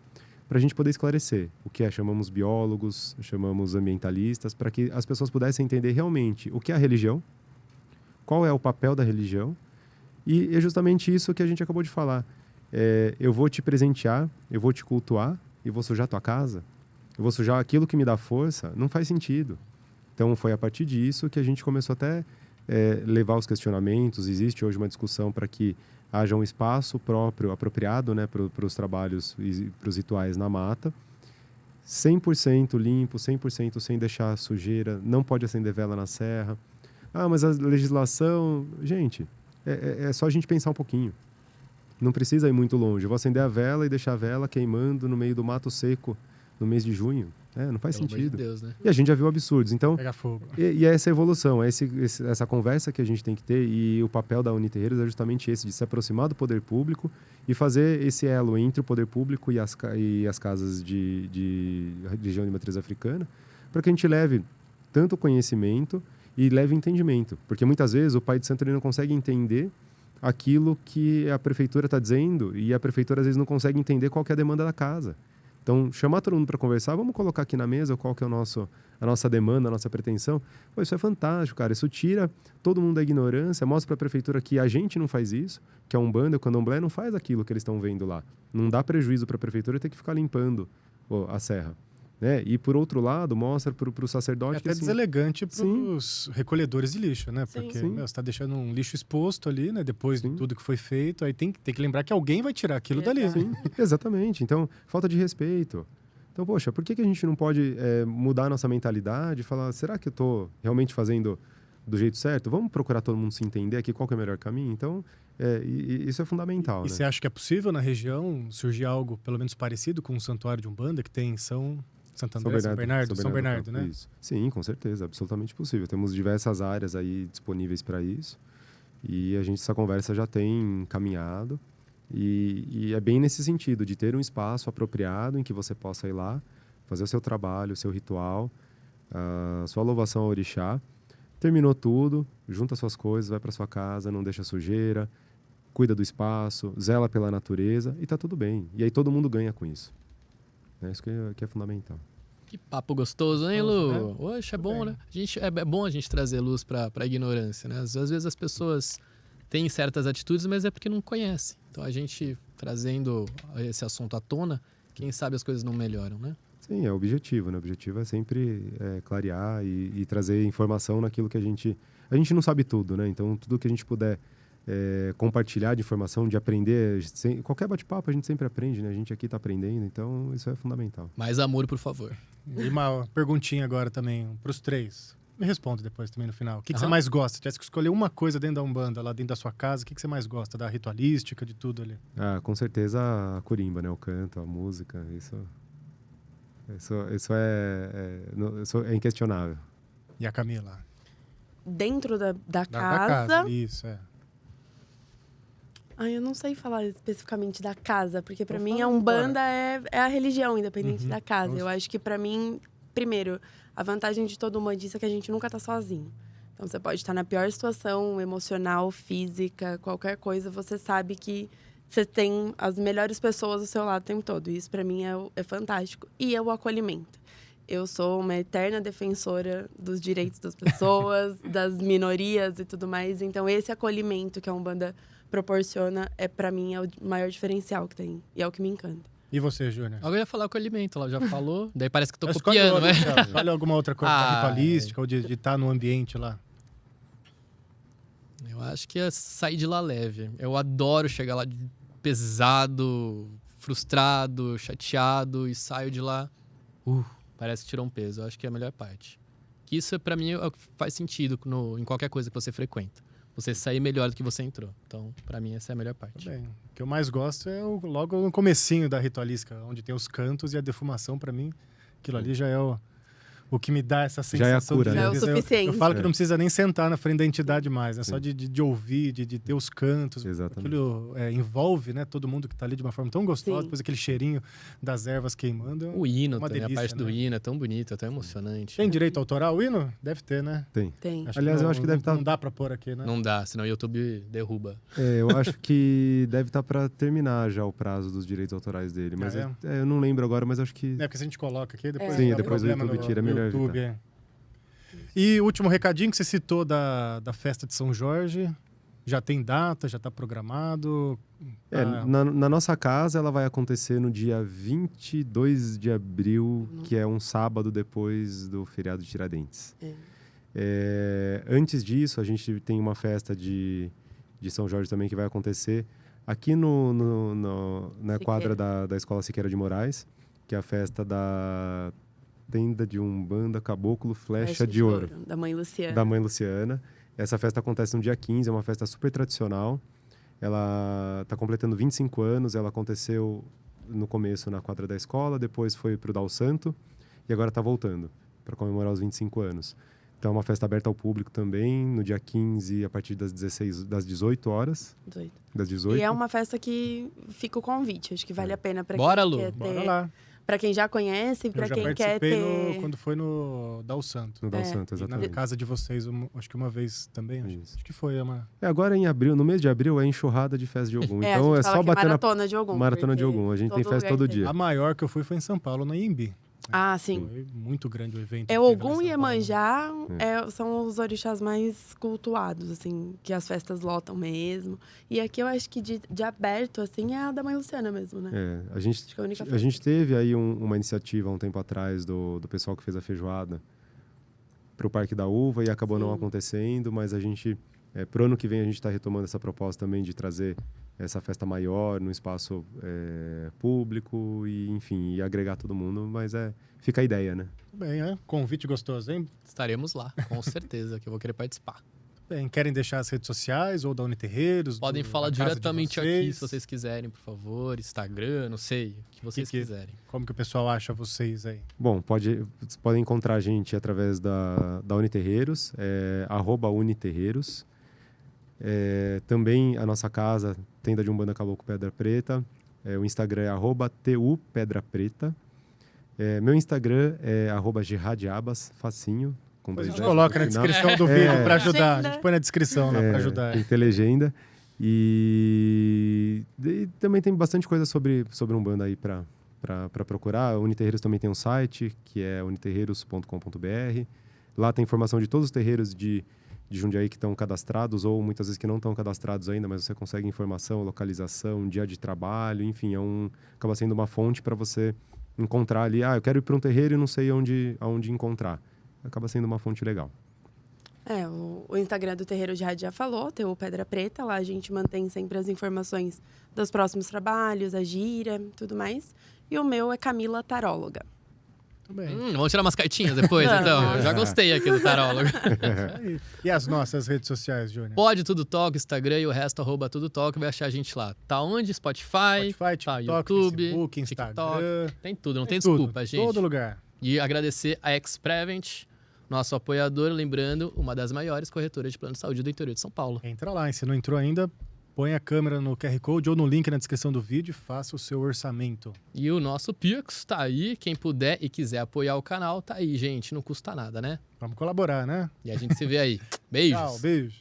para a gente poder esclarecer o que é. Chamamos biólogos, chamamos ambientalistas, para que as pessoas pudessem entender realmente o que é a religião, qual é o papel da religião, e é justamente isso que a gente acabou de falar. Eu vou te presentear, eu vou te cultuar, e vou sujar tua casa, eu vou sujar aquilo que me dá força, não faz sentido. Então, foi a partir disso que a gente começou até levar os questionamentos. Existe hoje uma discussão para que haja um espaço próprio, apropriado, né, para os trabalhos e para os rituais na mata. 100% limpo, 100% sem deixar sujeira, não pode acender vela na serra. Ah, mas a legislação... Gente, é só a gente pensar um pouquinho. Não precisa ir muito longe. Eu vou acender a vela e deixar a vela queimando no meio do mato seco no mês de junho. Não faz Pelo sentido. amor de Deus, né? E a gente já viu absurdos. Então, Pegar fogo. E é essa evolução, essa conversa que a gente tem que ter, e o papel da Uniterreiros é justamente esse, de se aproximar do poder público e fazer esse elo entre o poder público e as casas de religião de matriz africana, para que a gente leve tanto conhecimento e leve entendimento. Porque muitas vezes o pai de santo ele não consegue entender aquilo que a prefeitura está dizendo, e a prefeitura às vezes não consegue entender qual que é a demanda da casa. Então, chamar todo mundo para conversar, vamos colocar aqui na mesa qual que é a nossa demanda, a nossa pretensão. Pô, isso é fantástico, cara. Isso tira todo mundo da ignorância, mostra para a prefeitura que a gente não faz isso, que a Umbanda, o Candomblé não faz aquilo que eles estão vendo lá. Não dá prejuízo para a prefeitura ter que ficar limpando a serra. Né? E, por outro lado, mostra para o sacerdote... É até deselegante para os recolhedores de lixo, né? Sim. Porque você está deixando um lixo exposto ali, né? Depois de tudo que foi feito, aí tem que lembrar que alguém vai tirar aquilo dali. Sim, exatamente. Então, falta de respeito. Então, poxa, por que a gente não pode mudar a nossa mentalidade e falar, será que eu estou realmente fazendo do jeito certo? Vamos procurar todo mundo se entender aqui qual que é o melhor caminho? Então, isso é fundamental. E né? você acha que é possível na região surgir algo pelo menos parecido com um santuário de Umbanda que tem em São André, São Bernardo, né? Isso. Sim, com certeza, absolutamente possível. Temos diversas áreas aí disponíveis para isso, e essa conversa já tem caminhado, e é bem nesse sentido, de ter um espaço apropriado em que você possa ir lá, fazer o seu trabalho, o seu ritual, a sua louvação ao orixá. Terminou tudo, junta suas coisas, vai para sua casa, não deixa sujeira, cuida do espaço, zela pela natureza, e tá tudo bem. E aí todo mundo ganha com isso. Isso que é fundamental. Que papo gostoso, hein, Lu? Né? Oxe, é bom, né? É bom a gente trazer luz para a ignorância, né? Às vezes as pessoas têm certas atitudes, mas é porque não conhecem. Então, a gente trazendo esse assunto à tona, quem sabe as coisas não melhoram, né? Sim, é o objetivo, né? O objetivo é sempre clarear e trazer informação naquilo que a gente não sabe tudo, né? Então, tudo que a gente puder compartilhar de informação, de aprender. Qualquer bate-papo a gente sempre aprende, né? A gente aqui está aprendendo, então isso é fundamental. Mais amor, por favor. E uma perguntinha agora também para os três. Me responde depois também no final. O que você mais gosta? Se tivesse que escolher uma coisa dentro da Umbanda, lá dentro da sua casa, o que você mais gosta? Da ritualística, de tudo ali? Com certeza a corimba, né? O canto, a música, isso é inquestionável. E a Camila? Dentro da Da casa, isso, Eu não sei falar especificamente da casa, porque pra mim a fala Umbanda é a religião, independente da casa. Nossa. Eu acho que pra mim, primeiro, a vantagem de todo umbandista é que a gente nunca tá sozinho. Então você pode estar na pior situação emocional, física, qualquer coisa, você sabe que você tem as melhores pessoas ao seu lado o tempo todo. E isso pra mim é fantástico. E é o acolhimento. Eu sou uma eterna defensora dos direitos das pessoas, das minorias e tudo mais. Então esse acolhimento que a Umbanda proporciona, pra mim, é o maior diferencial que tem. E é o que me encanta. E você, Júnior? Agora eu ia falar com o alimento, ela já falou. Daí parece que eu tô copiando, né? Escolhe alguma outra coisa ritualística ou de estar no ambiente lá. Eu acho que é sair de lá leve. Eu adoro chegar lá pesado, frustrado, chateado e saio de lá Parece que tirou um peso. Eu acho que é a melhor parte. Que isso, pra mim, é o que faz sentido em qualquer coisa que você frequenta. Você sair melhor do que você entrou. Então, pra mim, essa é a melhor parte. Bem, o que eu mais gosto é logo no comecinho da ritualística, onde tem os cantos e a defumação, pra mim. Aquilo ali já é o que me dá essa sensação. Já é a cura, né? Já é o suficiente. Eu falo que não precisa nem sentar na frente da entidade mais, né? Só de ouvir, de ter os cantos. Exatamente. Aquilo envolve, né, todo mundo que tá ali de uma forma tão gostosa, Sim. depois aquele cheirinho das ervas queimando. O hino uma também, delícia, a parte do né? hino é tão bonita, é tão emocionante. Tem direito autoral o hino? Deve ter, né? Tem. Aliás, eu acho que deve estar... Não dá pra pôr aqui, né? Não dá, senão o YouTube derruba. eu acho que deve estar para terminar já o prazo dos direitos autorais dele. Mas eu não lembro agora, mas acho que... É porque se a gente coloca aqui, depois Sim, dá depois o problema YouTube tira, é no melhor YouTube, evitar. E o último recadinho que você citou da festa de São Jorge, já tem data, já está programado? Na nossa casa ela vai acontecer no dia 22 de abril, que é um sábado depois do feriado de Tiradentes. Antes disso, a gente tem uma festa de São Jorge também que vai acontecer aqui na quadra da Escola Siqueira de Moraes, que é a festa da Tenda de Umbanda Caboclo Flecha de Ouro. Da Mãe Luciana. Da Mãe Luciana. Essa festa acontece no dia 15, é uma festa super tradicional. Ela está completando 25 anos, ela aconteceu no começo na quadra da escola, depois foi para o Dal Santo e agora está voltando para comemorar os 25 anos. Então é uma festa aberta ao público também, no dia 15, a partir das 18 horas. 18. Das 18. E é uma festa que fica o convite, acho que vale a pena para Bora, quem Lu, quer ter... Bora lá. Para quem já conhece, para quem quer ter... quando foi no Dal Santo. No Dal Santo, Na exatamente. casa de vocês, acho que uma vez também. Acho que foi uma... Agora em abril, no mês de abril, é enxurrada de festa de Ogum. A Então gente é fala só que bater maratona de Ogum. Maratona de Ogum. A gente tem festa todo dia. A maior que eu fui foi em São Paulo, na Iembi. Ah, sim. Foi muito grande o evento. Ogum e Iemanjá são os orixás mais cultuados, assim, que as festas lotam mesmo. E aqui eu acho que de aberto, assim, é a da Mãe Luciana mesmo, né? A gente teve aí uma iniciativa há um tempo atrás do pessoal que fez a feijoada para o Parque da Uva e acabou não acontecendo, mas a gente, pro ano que vem, a gente está retomando essa proposta também de trazer essa festa maior no espaço público e, enfim, e agregar todo mundo, mas fica a ideia, né? Bem, convite gostoso, hein? Estaremos lá, com certeza, que eu vou querer participar. Bem, querem deixar as redes sociais ou da Uniterreiros? Podem falar diretamente aqui, se vocês quiserem, por favor. Instagram, não sei, o que vocês quiserem. Como que o pessoal acha vocês aí? Bom, podem encontrar a gente através da Uniterreiros, @Uniterreiros. Também a nossa casa, Tenda de Umbanda Caboclo Pedra Preta. O Instagram é @TUPedrapreta. Meu Instagram é @Gerradiabas, facinho. A gente coloca na descrição do vídeo para ajudar. A gente põe na descrição lá para ajudar. Tem que ter legenda. E também tem bastante coisa sobre Umbanda aí para procurar. A Uniterreiros também tem um site, que é uniterreiros.com.br. Lá tem informação de todos os terreiros de Jundiaí que estão cadastrados, ou muitas vezes que não estão cadastrados ainda, mas você consegue informação, localização, dia de trabalho, enfim, acaba sendo uma fonte para você encontrar ali. Eu quero ir para um terreiro e não sei aonde encontrar. Acaba sendo uma fonte legal. O Instagram do Terreiro de Rádio já falou, tem o Pedra Preta, lá a gente mantém sempre as informações dos próximos trabalhos, a gira, tudo mais. E o meu é Camila Taróloga. Muito bem. Vamos tirar umas cartinhas depois, então? Eu já gostei aqui do tarólogo. E as nossas redes sociais, Júnior? Pode Tudo Toque, Instagram e o resto @Tudo Toque, vai achar a gente lá. Tá onde? Spotify, TikTok, tá YouTube, Facebook, Instagram. TikTok, tem tudo, não tem desculpa, gente. Todo lugar. E agradecer a X-Prevent, nosso apoiador, lembrando, uma das maiores corretoras de plano de saúde do interior de São Paulo. Entra lá, e se não entrou ainda, põe a câmera no QR Code ou no link na descrição do vídeo e faça o seu orçamento. E o nosso Pix tá aí, quem puder e quiser apoiar o canal, tá aí, gente, não custa nada, né? Vamos colaborar, né? E a gente se vê aí. Beijos! Tchau, beijo.